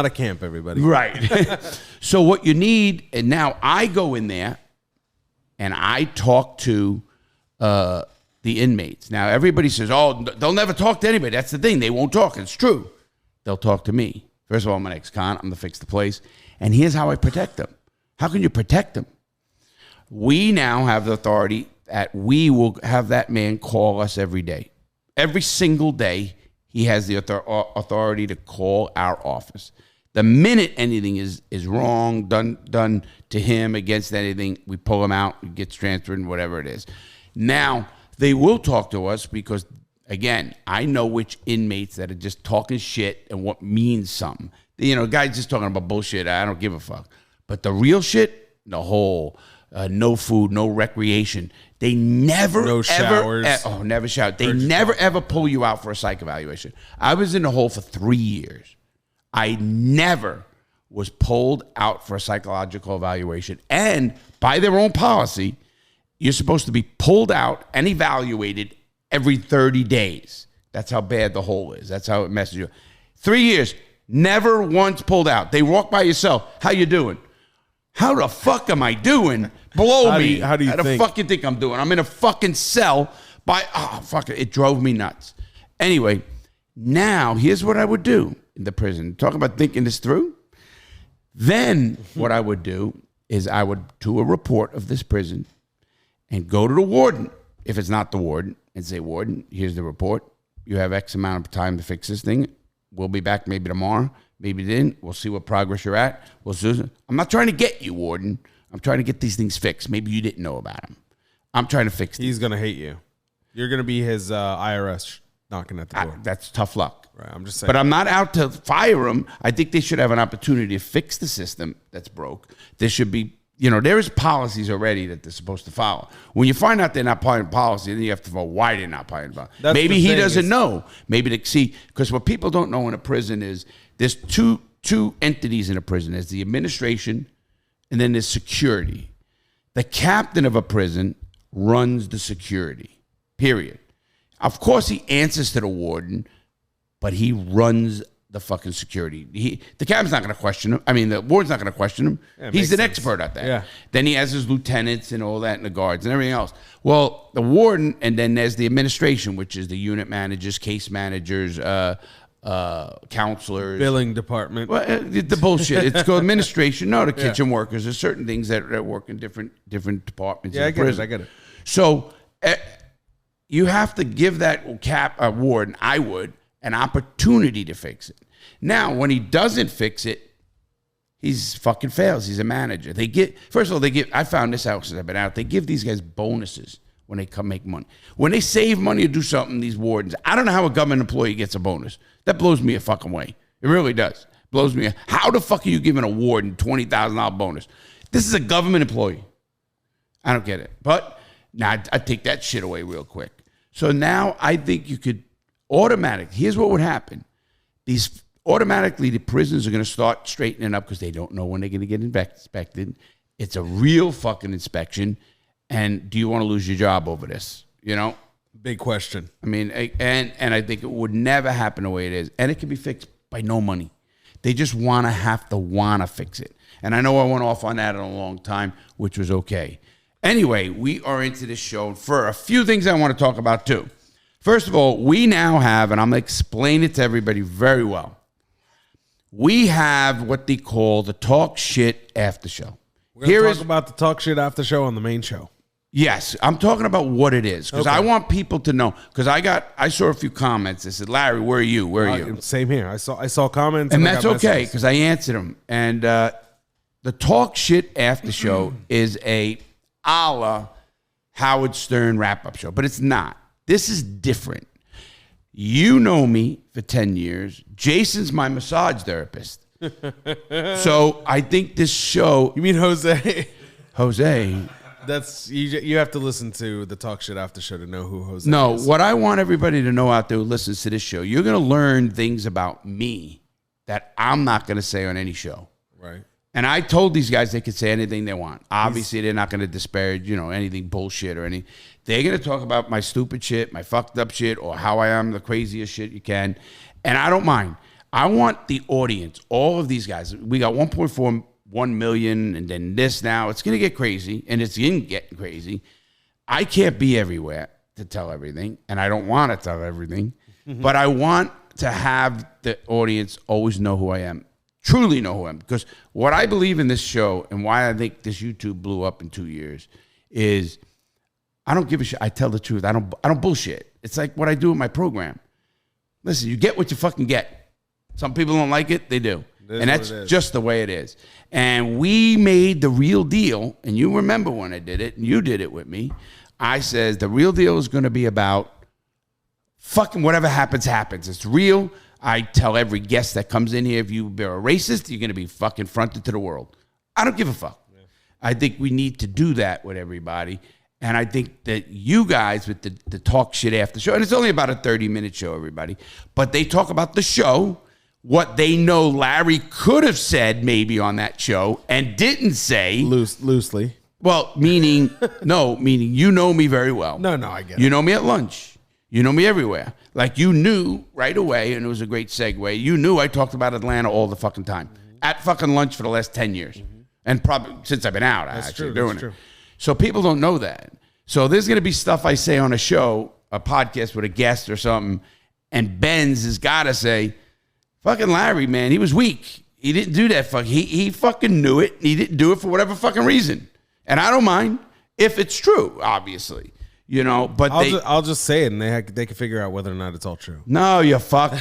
a camp, everybody.
Right. So what you need, and now I go in there and I talk to the inmates. Now everybody says, oh, they'll never talk to anybody. That's the thing. They won't talk. It's true. They'll talk to me. First of all, I'm an ex-con. I'm going to fix the place. And here's how I protect them. How can you protect them? We now have the authority that we will have that man call us every day. Every single day. He has the authority to call our office. The minute anything is wrong, done to him against anything, we pull him out, he gets transferred, and whatever it is. Now, they will talk to us because, again, I know which inmates that are just talking shit and what means something. Guys just talking about bullshit, I don't give a fuck. But the real shit, the whole no food, no recreation, they never,
no showers.
Never shower. They never, ever pull you out for a psych evaluation. I was in the hole for 3 years. I never was pulled out for a psychological evaluation. And by their own policy, you're supposed to be pulled out and evaluated every 30 days. That's how bad the hole is. That's how it messes you up. 3 years, never once pulled out. They walk by yourself. How you doing? How the fuck am I doing? Blow me.
How do you think?
The fuck you think I'm doing? I'm in a fucking cell fuck it. It drove me nuts. Anyway, now here's what I would do in the prison. Talk about thinking this through. Then what I would do is I would do a report of this prison and go to the warden, if it's not the warden, and say, warden, here's the report. You have X amount of time to fix this thing. We'll be back maybe tomorrow. Maybe then. We'll see what progress you're at. I'm not trying to get you, warden. I'm trying to get these things fixed. Maybe you didn't know about them. I'm trying to fix them.
He's going to hate you. You're going to be his IRS knocking at the door.
That's tough luck.
Right, I'm just saying.
But I'm not out to fire them. I think they should have an opportunity to fix the system that's broke. There should be, there is policies already that they're supposed to follow. When you find out they're not following policy, then you have to know why they're not following policy. Maybe he doesn't know. Maybe because what people don't know in a prison is there's two entities in a prison. There's the administration and then there's security. The captain of a prison runs the security, period. Of course, he answers to the warden, but he runs the fucking security. The captain's not going to question him. I mean, the warden's not going to question him.
Yeah,
he's an
sense.
expert at that.
Yeah.
Then he has his lieutenants and all that and the guards and everything else. Well, the warden, and then there's the administration, which is the unit managers, case managers, counselors.
Billing department.
Well, the bullshit. It's called administration. No, the kitchen workers. There's certain things that work in different departments.
Yeah,
in prison.
I get it.
So you have to give that warden, I would, an opportunity to fix it. Now, when he doesn't fix it, he's fucking fails. He's a manager. First of all, I found this out since I've been out. They give these guys bonuses when they come make money. When they save money to do something, these wardens, I don't know how a government employee gets a bonus. That blows me a fucking way. It really does. Blows me. How the fuck are you giving a warden $20,000 bonus? This is a government employee. I don't get it. But now I take that shit away real quick. So now I think you could automatic. Here's what would happen. Automatically, the prisons are going to start straightening up because they don't know when they're going to get inspected. It's a real fucking inspection. And do you want to lose your job over this? You know?
Big question.
I mean, and I think it would never happen the way it is. And it can be fixed by no money. They just want to fix it. And I know I went off on that in a long time, which was okay. Anyway, we are into this show for a few things I want to talk about too. First of all, we now have, and I'm going to explain it to everybody very well. We have what they call the Talk Shit After Show.
We're going to talk about the Talk Shit After Show on the main show.
Yes, I'm talking about what it is because I want people to know. Because I saw a few comments. They said, "Larry, where are you? Where are you?"
Same here. I saw comments,
and that's okay because I answered them. And the Talk Shit After Show is a la Howard Stern wrap-up show, but it's not. This is different. You know me for 10 years. Jason's my massage therapist. So I think this show.
You mean Jose?
Jose.
That's you have to listen to the Talk Shit After Show to know who Jose is.
What I want everybody to know out there who listens to this show, you're going to learn things about me that I'm not going to say on any show.
Right.
And I told these guys they could say anything they want. Obviously, they're not going to disparage, anything bullshit or anything. They're going to talk about my stupid shit, my fucked up shit, or how I am the craziest shit you can. And I don't mind. I want the audience, all of these guys. We got 1.41 million, and then this now. It's going to get crazy, and it's going to get crazy. I can't be everywhere to tell everything, and I don't want to tell everything. But I want to have the audience always know who I am. Truly know who I am. Because what I believe in this show and why I think this YouTube blew up in 2 years is I don't give a shit. I tell the truth. I don't bullshit. It's like what I do in my program. Listen, you get what you fucking get. Some people don't like it. They do. And that's just the way it is. And we made the real deal. And you remember when I did it, and you did it with me. I says the real deal is going to be about fucking whatever happens, happens. It's real. I tell every guest that comes in here, if you're a racist, you're going to be fucking fronted to the world. I don't give a fuck. Yeah. I think we need to do that with everybody. And I think that you guys with the Talk Shit After Show, and it's only about a 30-minute show, everybody, but they talk about the show, what they know Larry could have said maybe on that show and didn't say.
Loosely.
Well, meaning you know me very well.
No, I get it.
You know me at lunch. You know me everywhere. Like you knew right away, and it was a great segue, you knew I talked about Atlanta all the fucking time. At fucking lunch for the last 10 years. And probably since I've been out, actually doing it. So people don't know that. So there's going to be stuff I say on a show, a podcast with a guest or something, and Benz has got to say, fucking Larry, man, he was weak. He didn't do that. He fucking knew it. He didn't do it for whatever fucking reason. And I don't mind if it's true, obviously. But
I'll just say it, and they can figure out whether or not it's all true.
No, you fuck.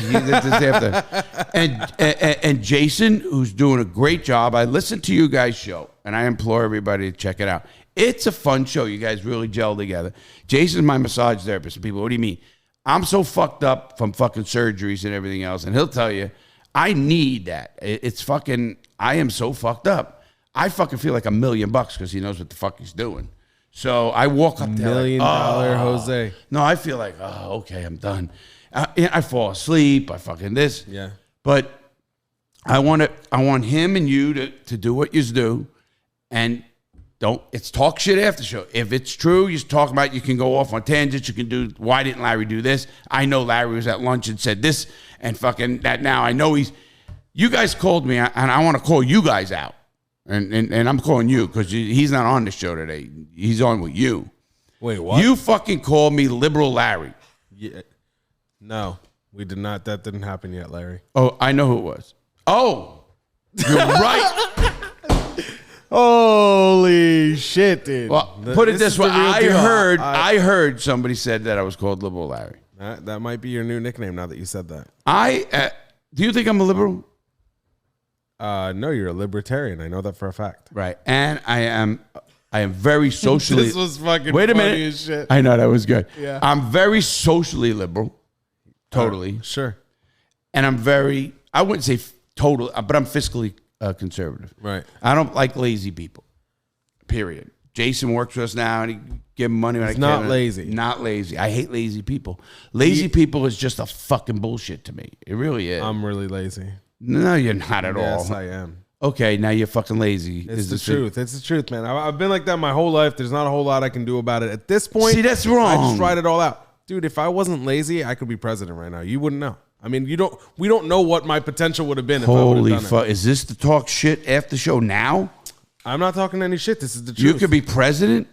And Jason, who's doing a great job. I listened to you guys' show, and I implore everybody to check it out. It's a fun show. You guys really gel together. Jason's my massage therapist. People, what do you mean? I'm so fucked up from fucking surgeries and everything else, and he'll tell you, I need that. It's fucking. I am so fucked up. I fucking feel like $1 million because he knows what the fuck he's doing. So I walk up there
$1 million Jose.
No, I feel like, okay, I'm done. I fall asleep. I fucking this.
Yeah.
But I want him and you to do what you do, and it's Talk Shit After Show. If it's true, you talk about. You can go off on tangents. You can do. Why didn't Larry do this? I know Larry was at lunch and said this, and fucking that. Now I know he's. You guys called me, and I want to call you guys out. And I'm calling you because he's not on the show today. He's on with you.
Wait, what?
You fucking called me Liberal Larry.
Yeah. No, we did not. That didn't happen yet, Larry.
Oh, I know who it was. Oh, you're right.
Holy shit, dude.
Well, put it this way. I heard somebody said that I was called Liberal Larry.
That might be your new nickname now that you said that.
Do you think I'm a liberal?
No, you're a libertarian. I know that for a fact.
Right. And I am very socially.
This was fucking
Wait a
funny
minute.
as shit.
I know that was good.
Yeah.
I'm very socially liberal. Totally.
Sure.
And I'm very, I wouldn't say total, but I'm fiscally conservative.
Right.
I don't like lazy people. Period. Jason works for us now, and he give him money when
He's
I
not
can.
lazy.
Not lazy. I hate lazy people. Lazy people is just a fucking bullshit to me. It really is.
I'm really lazy.
No, you're not at all.
Yes, I am.
Okay, now you're fucking lazy.
It's the truth. It's the truth, man. I've been like that my whole life. There's not a whole lot I can do about it. At this point,
See, that's wrong.
I just write it all out. Dude, if I wasn't lazy, I could be president right now. You wouldn't know. I mean, we don't know what my potential would have been if I would
Holy
have done
fuck. Is this the talk shit after show now?
it. I'm not talking any shit. This is the truth.
You could be president?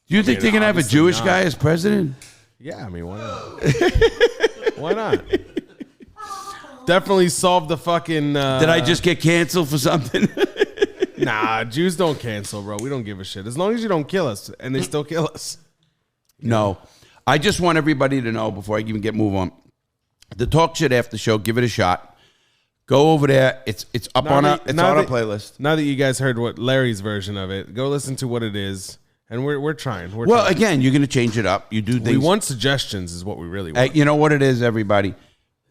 Do you think they're going to have a
obviously
Jewish
not.
guy as president?
Yeah, I mean, why not? Why not? Definitely solve the fucking...
Did I just get canceled for something?
Nah, Jews don't cancel, bro. We don't give a shit. As long as you don't kill us, and they still kill us.
No. I just want everybody to know before I even move on. The talk shit after show, give it a shot. Go over there. It's up on our playlist.
Now that you guys heard what Larry's version of it, go listen to what it is. And we're trying.
Well, again, you're going to change it up. You do things.
We want suggestions is what we really want.
You know what it is, everybody?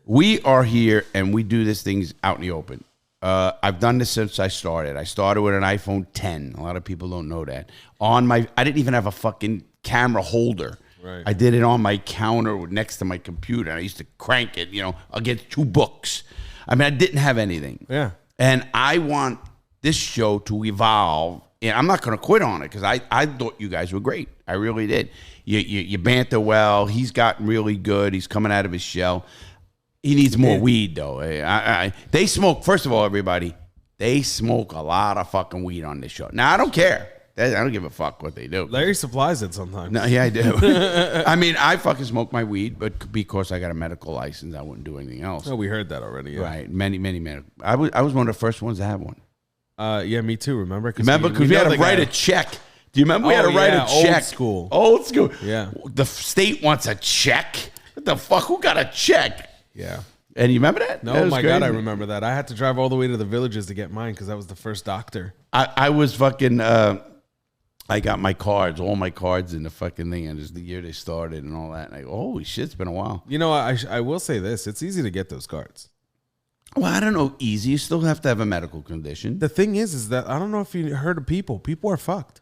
We are here and we do these things out in the open. I've done this since I started. I started with an iPhone 10. A lot of people don't know that. I didn't even have a fucking camera holder.
Right.
I did it on my counter next to my computer. I used to crank it, against 2 books. I mean, I didn't have anything.
Yeah.
And I want this show to evolve. And I'm not going to quit on it because I thought you guys were great. I really did. You banter well. He's gotten really good. He's coming out of his shell. He needs more weed, though. They smoke, first of all, everybody, they smoke a lot of fucking weed on this show. Now, I don't care. I don't give a fuck what they do.
Larry supplies it sometimes.
No, yeah, I do. I mean, I fucking smoke my weed, but because I got a medical license, I wouldn't do anything else.
Oh, we heard that already. Yeah.
Right. Many medical. I was one of the first ones to have one.
Yeah, me too. Remember?
Because we had to write a check. Do you remember we had to write a check?
Old school.
Old school.
Yeah.
The state wants a check. What the fuck? Who got a check?
Yeah.
And you remember that?
No,
That was
my God, I
crazy.
remember that. I had to drive all the way to the villages to get mine because I was the first doctor.
I was fucking. I got my cards, all my cards in the fucking thing, and it's the year they started and all that. And I go, holy shit, it's been a while.
You know, I will say this: it's easy to get those cards.
Well, I don't know. Easy. You still have to have a medical condition.
The thing is that I don't know if you heard of people. People are fucked.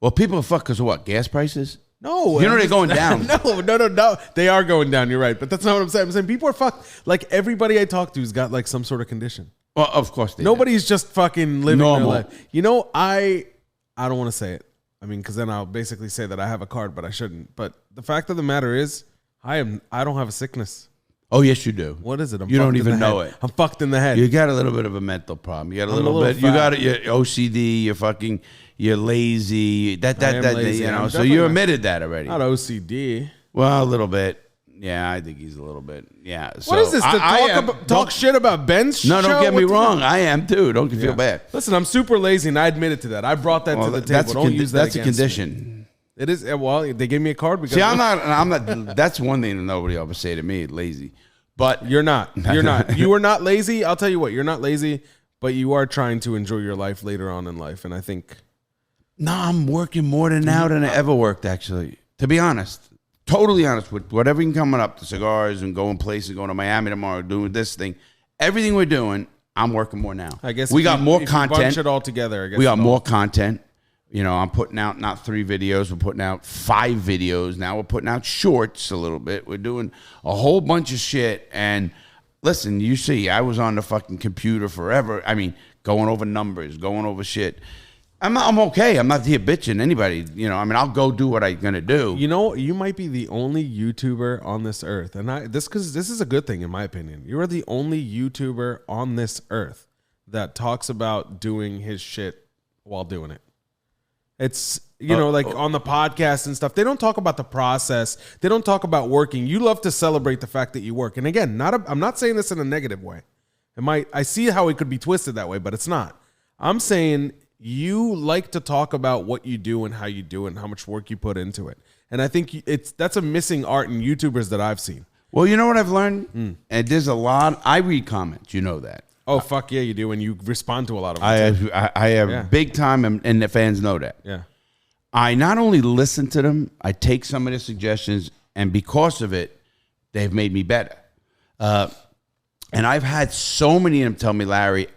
Well, people are fucked because of what? Gas prices?
No,
You know they're going down.
No. They are going down. You're right, but that's not what I'm saying. I'm saying people are fucked. Like everybody I talk to has got like some sort of condition.
Well, of course they do.
Nobody's just fucking living
Normal.
their life. You know, I don't want to say it. I mean, because then I'll basically say that I have a card, but I shouldn't. But the fact of the matter is, I don't have a sickness.
Oh, yes, you do.
What is it?
You don't
fucked in
even
the
know
head.
it.
I'm fucked in the head.
You got a little bit of a mental problem. You got a
I'm
little bit.
fat.
You got it. You're OCD. You're fucking. You're lazy. That.
lazy.
You know.
I'm
So you
definitely
admitted that already.
Not OCD.
Well, a little bit. Yeah, I think he's a little bit. Yeah.
What is this? Talk shit about Benz?
No, don't
show?
get me
What the-
wrong. I am too. Don't feel bad.
Listen, I'm super lazy, and I admitted to that. I brought that to the table. Don't use that
That's a
against me.
condition.
It is. Well, they gave me a card because
See, I'm not. That's one thing that nobody ever say to me. Lazy, but
You're not. You're not. You are not lazy. I'll tell you what. You're not lazy, but you are trying to enjoy your life later on in life, and I think.
no, I'm working more now than I ever worked. Actually, to be honest, totally honest with whatever coming up, the cigars and going places, going to Miami tomorrow, doing this thing, everything we're doing, I'm working more now.
I guess
we got more
if you bunch
content.
it all together. I guess
We got
it all-
more content. You know, I'm putting out not 3 videos. We're putting out 5 videos. Now we're putting out shorts a little bit. We're doing a whole bunch of shit. And listen, you see, I was on the fucking computer forever. I mean, going over numbers, going over shit. I'm okay. I'm not here bitching anybody. You know, I mean, I'll go do what I'm going to do.
You know, you might be the only YouTuber on this earth, and this is a good thing in my opinion. You are the only YouTuber on this earth that talks about doing his shit while doing it. It's, like on the podcast and stuff, they don't talk about the process. They don't talk about working. You love to celebrate the fact that you work. And again, I'm not saying this in a negative way. I see how it could be twisted that way, but it's not. I'm saying you like to talk about what you do and how you do it and how much work you put into it. And I think that's a missing art in YouTubers that I've seen.
Well, you know what I've learned? And there's a lot. I read comments. You know that.
Oh, fuck yeah, you do. And you respond to a lot of them.
I have
Yeah.
big time, and the fans know that.
Yeah.
I not only listen to them, I take some of their suggestions, and because of it, they've made me better. And I've had so many of them tell me, Larry,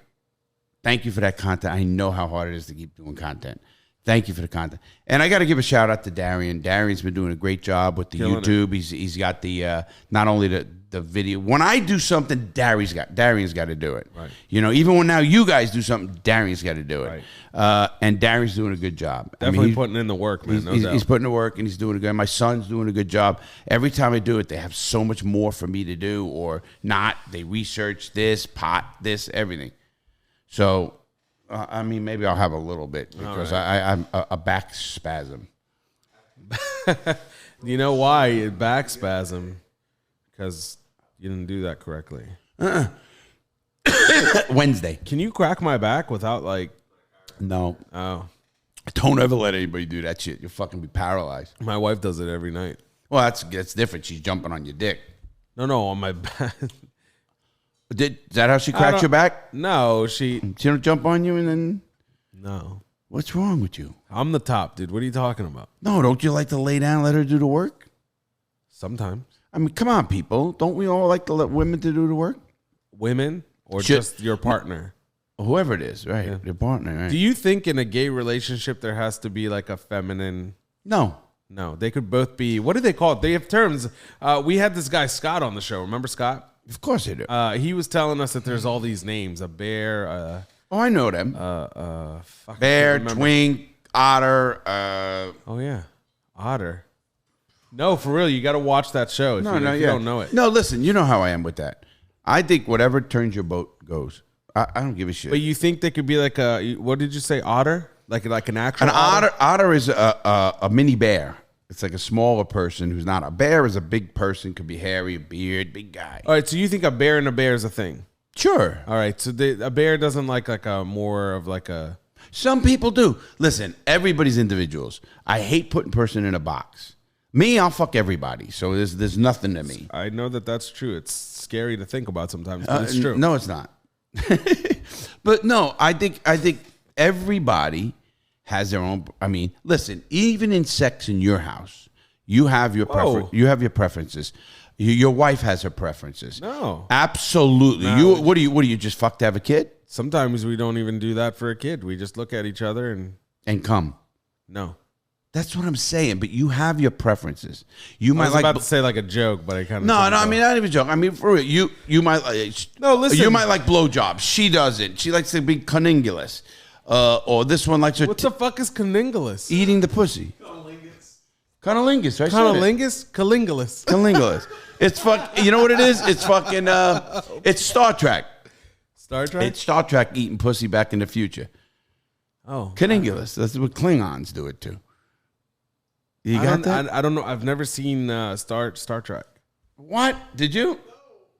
thank you for that content. I know how hard it is to keep doing content. Thank you for the content. And I got to give a shout out to Darian. Darian's been doing a great job with the YouTube. He's got the not only the video. When I do something, Darian's got to do it.
Right.
You know, even when now you guys do something, Darian's got to do it.
Right.
And Darian's doing a good job.
Definitely putting in the work, man.
He's putting the work and he's doing a good. My son's doing a good job. Every time I do it, they have so much more for me to do or not. They research this, this, everything. So. I mean, maybe I'll have a little bit because I'm a back spasm.
You know why? Back spasm. Because you didn't do that correctly.
Wednesday.
Can you crack my back without like...
No.
Oh.
Don't ever let anybody do that shit. You'll fucking be paralyzed.
My wife does it every night.
Well, that's different. She's jumping on your dick.
No, on my back.
Is that how she cracks your back?
No, she
don't jump on you and then...
No.
What's wrong with you?
I'm the top, dude. What are you talking about?
No, don't you like to lay down and let her do the work?
Sometimes.
I mean, come on, people. Don't we all like to let women to do the work?
Women or just your partner?
Whoever it is, right? Yeah. Your partner, right?
Do you think in a gay relationship there has to be like a feminine...
No.
No, they could both be... What do they call it? They have terms. We had this guy, Scott, on the show. Remember Scott?
Of course they do.
He was telling us that there's all these names: a bear.
Oh, I know them. Bear, twink, otter.
Oh yeah, otter. No, for real, you got to watch that show. If you don't know it.
No, listen, you know how I am with that. I think whatever turns your boat goes. I don't give a shit.
But you think they could be like a? What did you say? Otter? Like an actual otter?
Otter is a mini bear. It's like a smaller person who's not a bear. Is a big person, could be hairy, a beard, big guy.
All right, so you think a bear and a bear is a thing?
Sure.
All right, so a bear doesn't like a more of like a.
Some people do. Listen, everybody's individuals. I hate putting person in a box. Me, I'll fuck everybody. So there's nothing to me.
I know that's true. It's scary to think about sometimes, but it's true.
No, it's not. But no, I think everybody has their own. I mean, listen. Even in sex in your house, you have your You have your preferences. Your wife has her preferences.
No,
absolutely.
No.
What do you just fuck to have a kid?
Sometimes we don't even do that for a kid. We just look at each other
and come.
No,
that's what I'm saying. But you have your preferences. You
might
like
about to say like a joke, but I kind of
no. I mean, not even a joke. I mean, for real, you might
no. Listen,
you might like blowjobs. She doesn't. She likes to be cunnilingus. Or this one likes her.
What the fuck is cunnilingus?
Eating the pussy. Cunnilingus, right?
Cunnilingus?
Cunnilingus. It's fuck. You know what it is? It's fucking. It's Star Trek.
Star Trek.
It's Star Trek eating pussy back in the future.
Oh,
Cunnilingus. That's what Klingons do it too. You got that?
I don't know. I've never seen Star Trek.
What? Did you?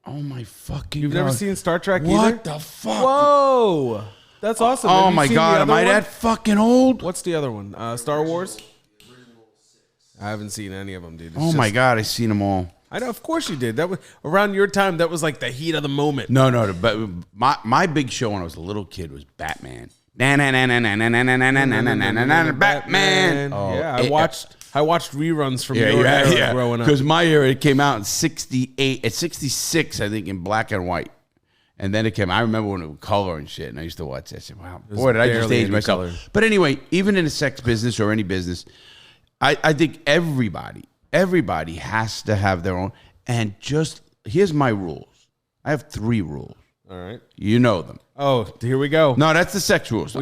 Oh my fucking!
You've never seen Star Trek either?
What the fuck?
Whoa. That's awesome.
Oh my god, am I that fucking old?
What's the other one? Star Wars? I haven't seen any of them, dude.
Oh my god, I've seen them all.
I know, of course you did. That was around your time. That was like the heat of the moment.
No, but my big show when I was a little kid was Batman. Batman.
Oh, yeah, I watched reruns from your era growing up.
Because my era, it came out in '68, at '66, I think, in black and white. And then it came. I remember when it was color and shit, and I used to watch that. I said, "Wow, boy, did I just age myself." Color. But anyway, even in the sex business or any business, I think everybody has to have their own. And just here's my rules. I have 3 rules.
All right,
you know them.
Oh, here we go.
No, that's the sex rules. No,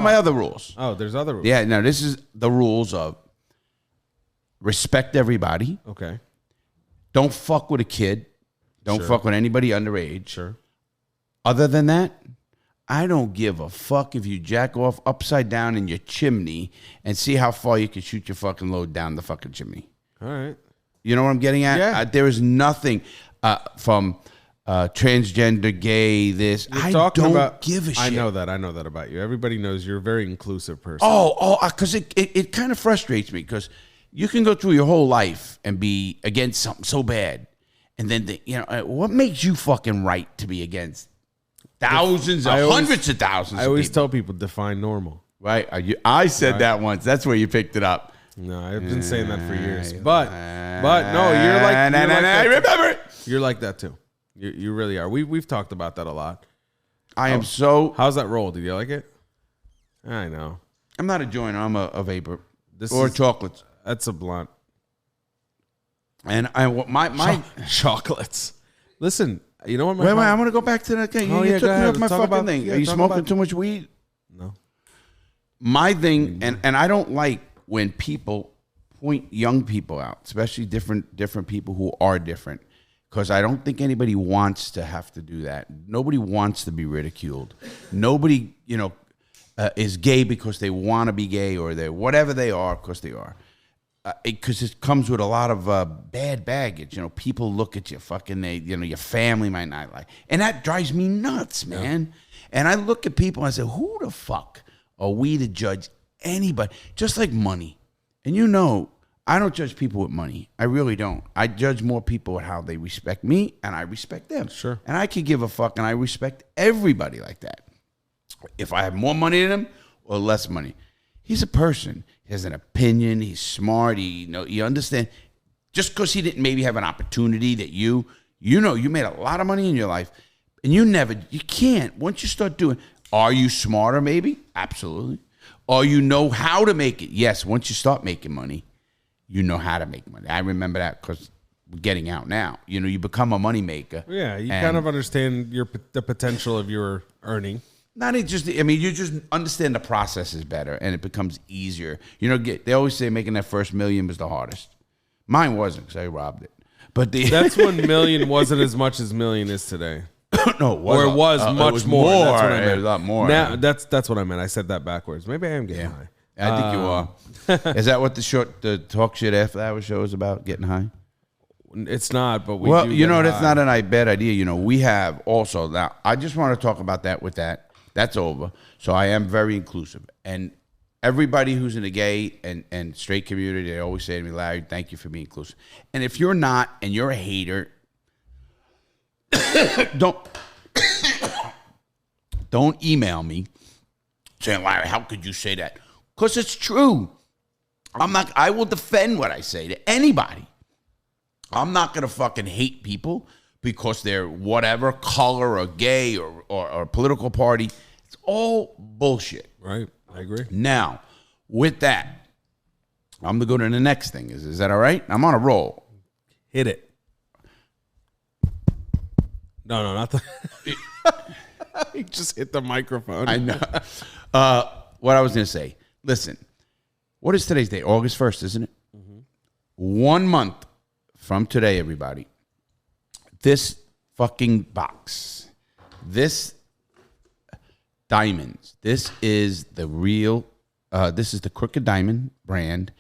my other rules.
Oh, there's other rules.
Yeah, no, this is the rules of respect everybody.
Okay.
Don't fuck with a kid. Don't fuck with anybody underage.
Sure.
Other than that, I don't give a fuck if you jack off upside down in your chimney and see how far you can shoot your fucking load down the fucking chimney.
All right.
You know what I'm getting at?
Yeah.
There is nothing from transgender, gay, this. I don't give a shit.
I know that about you. Everybody knows you're a very inclusive person.
Because it kind of frustrates me because you can go through your whole life and be against something so bad. And then, what makes you fucking right to be against hundreds of thousands
I always
of people?
tell people, define normal.
Right? I said that once. That's where you picked it up.
No, I've been saying that for years. But no, you're like
I remember it.
You're like that too. You really are. We've talked about that a lot.
I am so.
How's that roll? Did you like it? I know.
I'm not a joiner. I'm a vapor.
This
or
is-
chocolates.
That's a blunt.
And my
Chocolates. Listen, you know what?
wait, I want to go back to that thing.
Oh,
You
yeah,
took
go
me
ahead.
off my
Talk
fucking
about-
thing.
yeah,
Are you
talk
smoking
about-
too much weed?
No.
My thing, and I don't like when people point young people out, especially different people who are different, because I don't think anybody wants to have to do that. Nobody wants to be ridiculed. Nobody, is gay because they want to be gay, or they're whatever they are because they are. Because it comes with a lot of bad baggage. People look at you, fucking, your family might not like. And that drives me nuts, man. And I look at people and I say, who the fuck are we to judge anybody? Just like money. And I don't judge people with money. I really don't. I judge more people with how they respect me, and I respect them.
Sure.
And I could give a fuck, and I respect everybody like that. If I have more money than him or less money, he's a person. He has an opinion. He's smart. You understand. Just because he didn't maybe have an opportunity that you made a lot of money in your life, and you can't. Once you start doing, are you smarter? Maybe, absolutely. Or you know how to make it. Yes. Once you start making money, you know how to make money. I remember that because we're getting out now. You become a money maker.
Yeah, you kind of understand the potential of your earning.
You just understand the process is better, and it becomes easier. They always say making that first million was the hardest. Mine wasn't because I robbed it. But
That's when million wasn't as much as million is today.
No,
Or it was much more. That's what I meant.
A lot more.
Now, that's what I meant. I said that backwards. Maybe I am getting high.
I think you are. Is that what the talk shit after hour show is about? Getting high?
It's not, but we
Well,
do get
that's
high.
not a bad idea. We have also now. I just want to talk about that. With that, that's over. So I am very inclusive, and everybody who's in the gay and straight community, they always say to me, "Larry, thank you for being inclusive." And if you're not, and you're a hater, don't email me saying, "Larry, how could you say that?" Because it's true. I will defend what I say to anybody. I'm not going to fucking hate people because they're whatever color or gay or political party. It's all bullshit.
Right. I agree.
Now, with that, I'm going to go to the next thing. Is that all right? I'm on a roll.
Hit it. No, not the. He just hit the microphone.
I know. What I was going to say. Listen, what is today's date? August 1st, isn't it? Mm-hmm. 1 month from today, everybody. This fucking box. This diamonds. This is the real. This is the Crooked Diamond brand.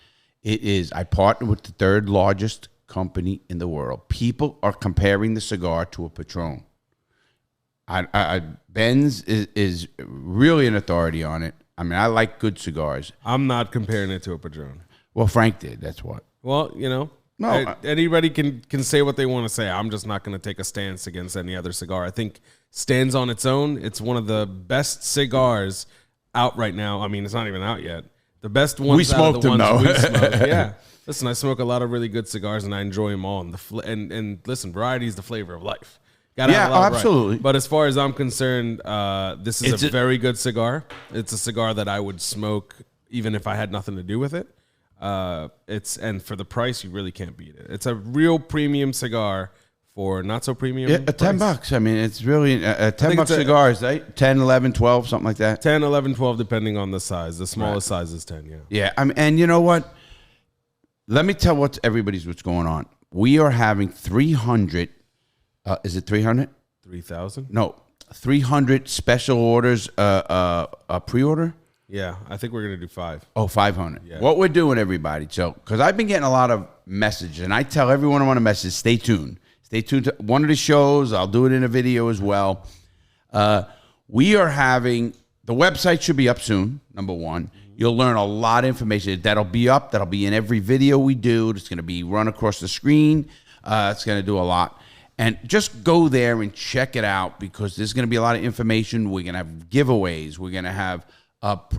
It is. I partner with the third largest company in the world. People are comparing the cigar to a Patron. Benz is really an authority on it. I mean, I like good cigars.
I'm not comparing it to a Padron.
Well, Frank did. That's what.
Well, anybody can say what they want to say. I'm just not going to take a stance against any other cigar. I think stands on its own. It's one of the best cigars out right now. I mean, it's not even out yet. The best ones.
We smoked them, though.
We smoke. Yeah. Listen, I smoke a lot of really good cigars, and I enjoy them all. And listen, variety is the flavor of life. Gotta have a lot of variety.
Absolutely.
But as far as I'm concerned, this is a very good cigar. It's a cigar that I would smoke even if I had nothing to do with it. And for the price, you really can't beat it. It's a real premium cigar for not so premium.
Yeah, $10. I mean, it's really $10 cigars, right? 10, 11, 12, something like that.
10, 11, 12, depending on the size. The smallest size is 10, yeah.
Yeah, and you know what? Let me tell what's going on. We are having 300. Is it 300?
3,000?
No, 300 special orders. Pre-order.
Yeah, I think we're gonna do 5.
Oh, 500.
Yeah.
What we're doing, everybody. So, because I've been getting a lot of messages, and I tell everyone I'm on a message, stay tuned. Stay tuned to one of the shows. I'll do it in a video as well. We are having, the website should be up soon, number one. You'll learn a lot of information. That'll be up. That'll be in every video we do. It's going to be run across the screen. It's going to do a lot. And just go there and check it out because there's going to be a lot of information. We're going to have giveaways. We're going to have, what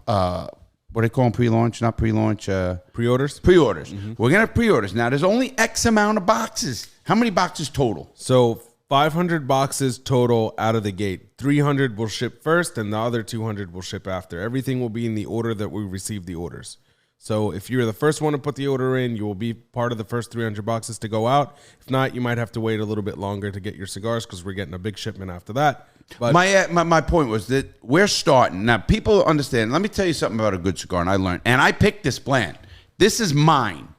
do they call them, pre-launch? Not pre-launch.
Pre-orders?
Pre-orders. We're going to have pre-orders. Now, there's only X amount of boxes. How many boxes total?
So 500 boxes total out of the gate. 300 will ship first, and the other 200 will ship after. Everything will be in the order that we receive the orders. So if you're the first one to put the order in, you will be part of the first 300 boxes to go out. If not, you might have to wait a little bit longer to get your cigars because we're getting a big shipment after that. But
my point was that we're starting. Now, people understand. Let me tell you something about a good cigar, and I learned. And I picked this blend. This is mine.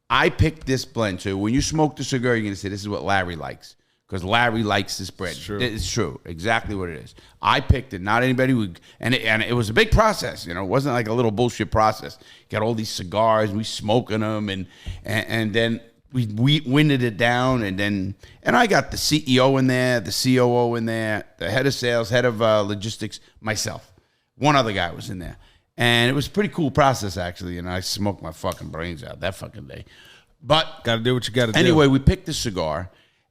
I picked this blend. So when you smoke the cigar, you're going to say, this is what Larry likes. Because Larry likes this bread. It's true. Exactly what it is. I picked it. Not anybody would. And it was a big process. It wasn't like a little bullshit process. Got all these cigars. We smoking them. And then we winded it down. And I got the CEO in there, the COO in there, the head of sales, head of logistics, myself. One other guy was in there. And it was a pretty cool process, actually. I smoked my fucking brains out that fucking day. But
got to do what you got to do.
Anyway, we picked the cigar.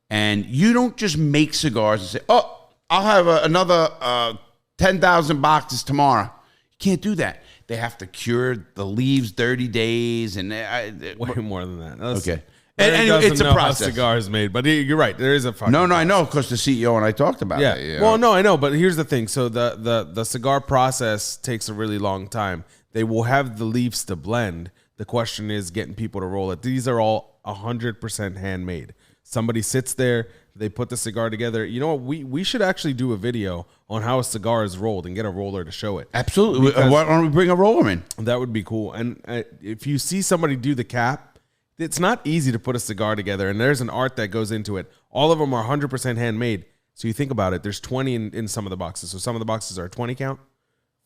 And you don't just make cigars and say, oh, I'll have another 10,000 boxes tomorrow. You can't do that. They have to cure the leaves 30 days. And
way more than that.
Okay.
And
it's a process.
How cigars made, but you're right. There is a fucking
No, I know, because the CEO and I talked about it.
Yeah. Well, no, I know, but here's the thing. So the cigar process takes a really long time. They will have the leaves to blend. The question is getting people to roll it. These are all 100% handmade. Somebody sits there, they put the cigar together. You know what? We should actually do a video on how a cigar is rolled and get a roller to show it.
Absolutely. Why don't we bring a roller in?
That would be cool. And if you see somebody do the cap, it's not easy to put a cigar together. And there's an art that goes into it. All of them are 100% handmade. So you think about it. There's 20 in some of the boxes. So some of the boxes are 20 count.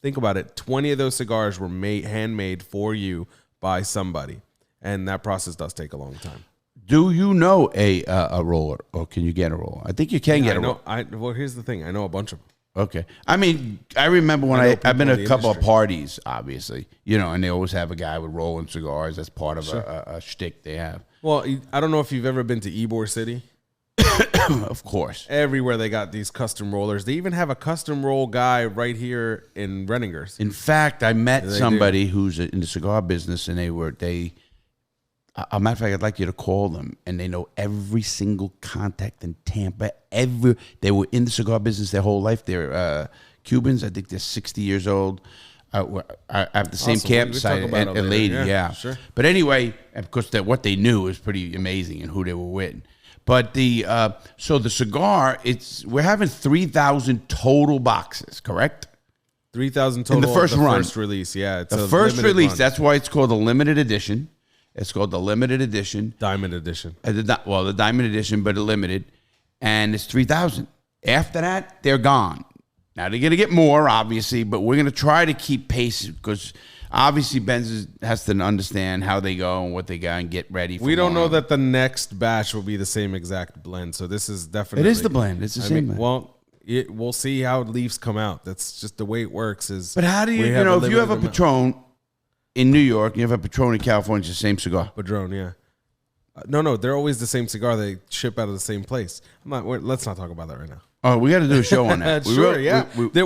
Think about it. 20 of those cigars were handmade for you by somebody. And that process does take a long time.
Do you know a roller, or can you get a roller? I think you can get a roller.
Well, here's the thing. I know a bunch of them.
Okay. I mean, I remember when I've been at a couple of parties, obviously, and they always have a guy with rolling cigars. That's part of a shtick they have.
Well, I don't know if you've ever been to Ybor City.
Of course.
Everywhere they got these custom rollers. They even have a custom roll guy right here in Renninger's.
In fact, I met somebody who's in the cigar business, and a matter of fact, I'd like you to call them, and they know every single contact in Tampa. They were in the cigar business their whole life. They're Cubans. I think they're 60 years old. I have the same campsite, a lady, yeah.
Sure.
But anyway, of course, what they knew was pretty amazing and who they were with. But so the cigar, we're having 3,000 total boxes, correct?
3,000 total.
In the first run.
First release, yeah. It's
the first release. Run. That's why it's called the limited edition. It's called the limited edition.
Diamond edition.
The diamond edition, but a limited. And it's 3,000. After that, they're gone. Now, they're going to get more, obviously, but we're going to try to keep pace because obviously Benz has to understand how they go and what they got and get ready for
We don't know that the next batch will be the same exact blend, so this is definitely...
It is the blend. It's the same blend.
Well, we'll see how leaves come out. That's just the way it works.
But how do if you have a Patron... in New York, you have a Patron in California, it's the same cigar.
Padron, yeah. No, they're always the same cigar. They ship out of the same place. Let's not talk about that right now.
Oh, we got to do a show on that.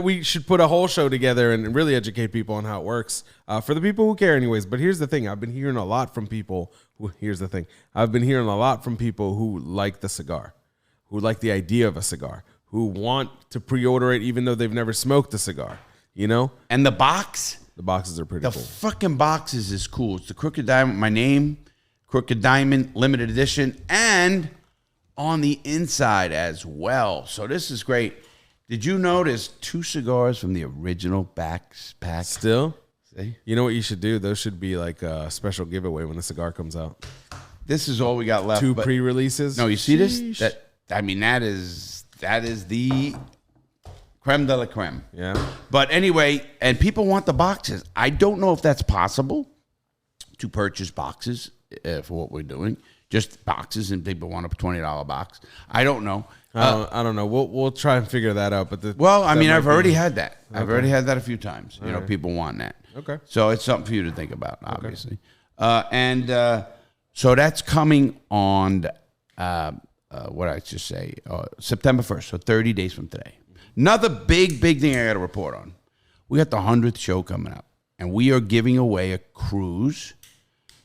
We should put a whole show together and really educate people on how it works for the people who care, anyways. But here's the thing: I've been hearing a lot from people. I've been hearing a lot from people who like the cigar, who like the idea of a cigar, who want to pre-order it even though they've never smoked a cigar.
And the box.
The boxes are pretty cool.
The fucking boxes is cool. It's the Crooked Diamond, my name, Crooked Diamond, limited edition, and on the inside as well. So this is great. Did you notice 2 cigars from the original pack?
Still?
See?
You know what you should do? Those should be like a special giveaway when the cigar comes out.
This is all we got left.
2 pre-releases.
No, you see this? That is the... creme de la creme.
Yeah.
But anyway, and people want the boxes. I don't know if that's possible to purchase boxes for what we're doing. Just boxes, and people want a $20 box. I don't know.
I don't know. We'll try and figure that out. But
I've already had that. I've already had that a few times. People want that.
Okay.
So it's something for you to think about, obviously. Okay. So that's coming on, what did I just say? September 1st, so 30 days from today. Another big thing I got to report on. We got the 100th show coming up, and we are giving away a cruise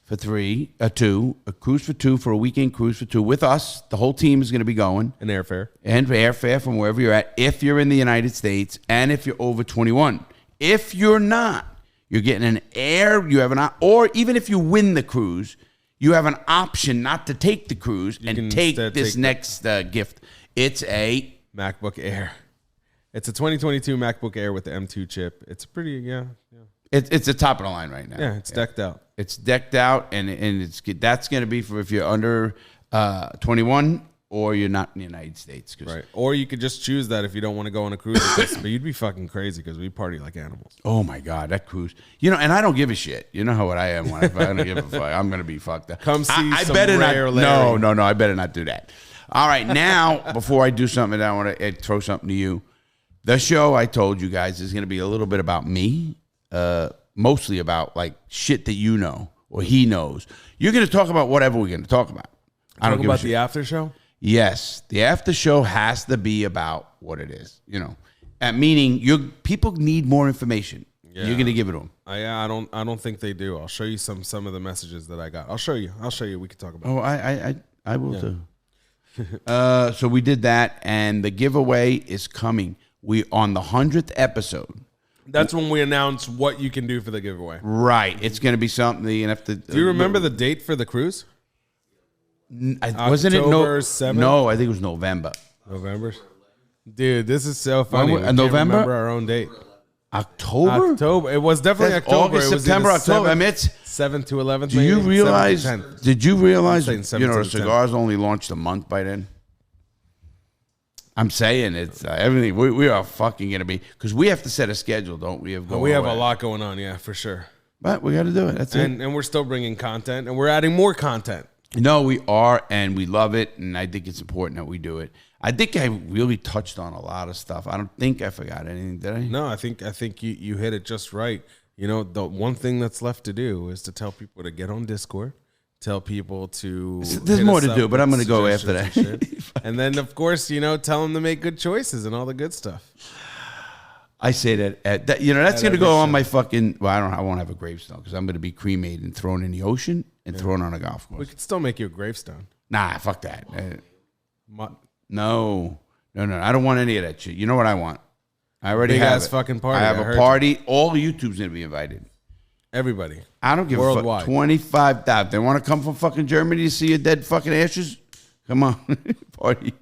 for two, a cruise for two, for a weekend cruise for two with us. The whole team is going to be going.
And airfare.
And airfare from wherever you're at, if you're in the United States and if you're over 21. If you're not, you're getting an or even if you win the cruise, you have an option not to take the cruise and take this next gift. It's a
MacBook Air. It's a 2022 MacBook Air with the M2 chip. It's pretty, yeah.
It's the top of the line right now.
Yeah, it's decked out.
It's decked out, and that's going to be for if you're under 21 or you're not in the United States.
Right. Or you could just choose that if you don't want to go on a cruise with us. But you'd be fucking crazy because we party like animals.
Oh, my God, that cruise. And I don't give a shit. You know how what I am when I don't give a fuck. I'm going to be fucked up.
Come see
I
some
better
rare
not.
Larry.
No, I better not do that. All right, now, before I do something, I want to throw something to you. The show, I told you guys, is going to be a little bit about me, mostly about, like, shit that you know or he knows. You're going to talk about whatever we're going to talk about. I don't give a shit.
The after show?
Yes, the after show has to be about what it is, meaning people need more information. Yeah. You're going to give it to them.
I don't think they do. I'll show you some of the messages that I got. I'll show you. We can talk about
it. I will too. So we did that, and the giveaway is coming. We on the 100th episode.
That's when we announce what you can do for the giveaway.
Right. It's going to be something that you have to.
Do you remember the date for the cruise?
Wasn't it
October 7th?
No, I think it was November.
November? Dude, this is so funny. We
November?
can't remember our own date.
October?
It was definitely
That's
October.
August,
it was
September, October.
7th to 11th.
Do you realize? Did you realize?
the
cigars only launched a month by then. I'm saying it's everything. We are fucking gonna be because we have to set a schedule, don't we?
We have a lot going on, yeah, for sure.
But we got to do it. That's it.
And we're still bringing content, and we're adding more content.
No, we are, and we love it, and I think it's important that we do it. I think I really touched on a lot of stuff. I don't think I forgot anything, did I?
No, I think you hit it just right. The one thing that's left to do is to tell people to get on Discord. Tell people to.
There's more to do, but I'm going to go after that.
And then, of course, tell them to make good choices and all the good stuff.
I say that that's going to go on my fucking. Well, I won't have a gravestone because I'm going to be cremated and thrown in the ocean and thrown on a golf course.
We could still make you a gravestone.
Nah, fuck that. No. I don't want any of that shit. You know what I want? I already
Big
have
ass
it.
fucking party.
I have a party. All YouTube's going to be invited.
Everybody.
I don't give
Worldwide.
a fuck. 25,000. They want to come from fucking Germany to see your dead fucking ashes? Come on. Party.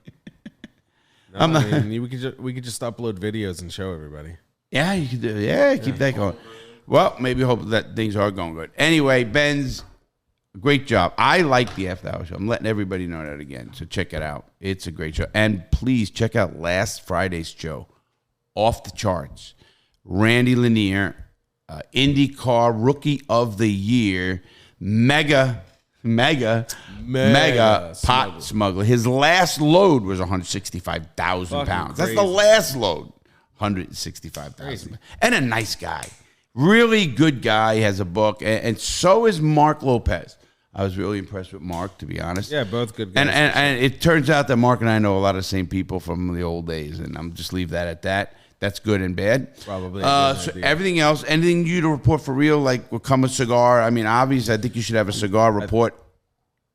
We could just upload videos and show everybody.
Yeah, you could do. Yeah, keep that going. Well, maybe hope that things are going good. Anyway, Benz, great job. I like the After Hour show. I'm letting everybody know that again. So check it out. It's a great show. And please check out last Friday's show. Off the charts. Randy Lanier, IndyCar Rookie of the Year, mega pot smuggler. His last load was 165,000 pounds. That's the last load. 165,000. And a nice guy. Really good guy. He has a book. And so is Mark Lopez. I was really impressed with Mark, to be honest.
Yeah, both good guys.
And it turns out that Mark and I know a lot of the same people from the old days. And I'm just leave that at that. That's good and bad.
Probably.
So everything else, anything you to report for real, like will come a cigar. I mean, obviously, I think you should have a cigar report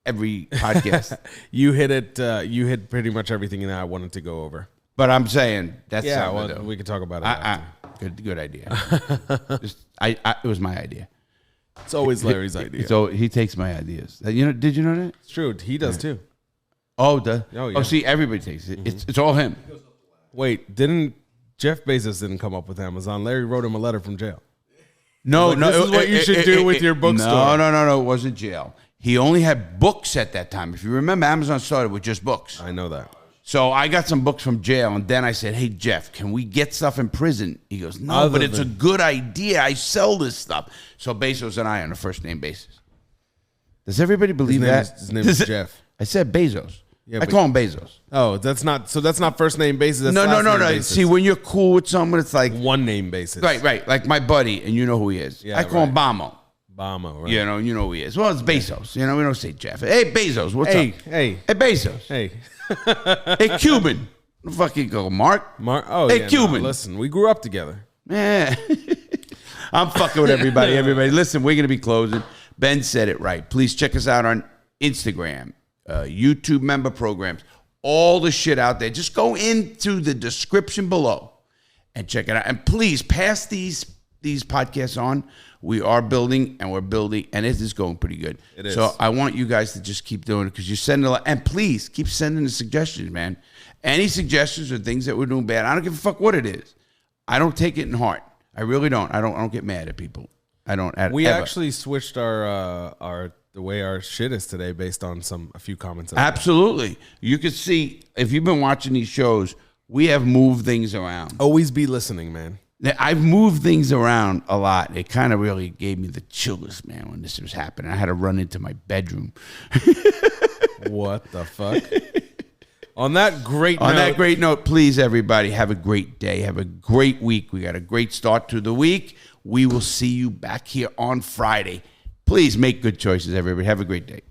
every podcast.
You hit it. You hit pretty much everything that I wanted to go over.
But I'm saying that's
we can talk about it. After.
Good idea. It was my idea.
It's always Larry's idea.
So he takes my ideas. Did you know that?
It's true. He does too.
Oh, see, everybody takes it. It's all him.
Wait, Jeff Bezos didn't come up with Amazon. Larry wrote him a letter from jail.
No.
This is what you should do with your bookstore.
No. It wasn't jail. He only had books at that time. If you remember, Amazon started with just books.
I know that.
So I got some books from jail, and then I said, hey, Jeff, can we get stuff in prison? He goes, no, but it's a good idea. I sell this stuff. So Bezos and I on a first-name basis. Does everybody believe that?
His name is Jeff.
I said Bezos. I call him Bezos.
Oh, that's not first name basis. That's
No.
Basis.
See, when you're cool with someone, it's like
one name basis.
Right. Like my buddy, and you know who he is. Yeah, I call him Bamo.
Bamo, right.
You know who he is. Well, it's Bezos. We don't say Jeff. Hey, Bezos, what's up?
Hey,
Bezos.
Hey.
Hey, Cuban. Fucking go, Mark. Hey, Cuban.
Listen, we grew up together.
Yeah. I'm fucking with everybody. Listen, we're going to be closing. Ben said it right. Please check us out on Instagram, YouTube member programs, all the shit out there. Just go into the description below and check it out. And please pass these podcasts on. We are building, and we're building, and it is going pretty good.
It is.
So I want you guys to just keep doing it because you send a lot. And please keep sending the suggestions, man. Any suggestions or things that we're doing bad, I don't give a fuck what it is. I don't take it in heart. I really don't. I don't get mad at people. I don't.
We
ever.
actually switched the way our shit is today based on a few comments.
Absolutely. You can see if you've been watching these shows, we have moved things around.
Always be listening, man.
I've moved things around a lot. It kind of really gave me the chills, man, when this was happening. I had to run into my bedroom.
What the fuck? On that great
note, please, everybody, have a great day. Have a great week. We got a great start to the week. We will see you back here on Friday. Please make good choices, everybody. Have a great day.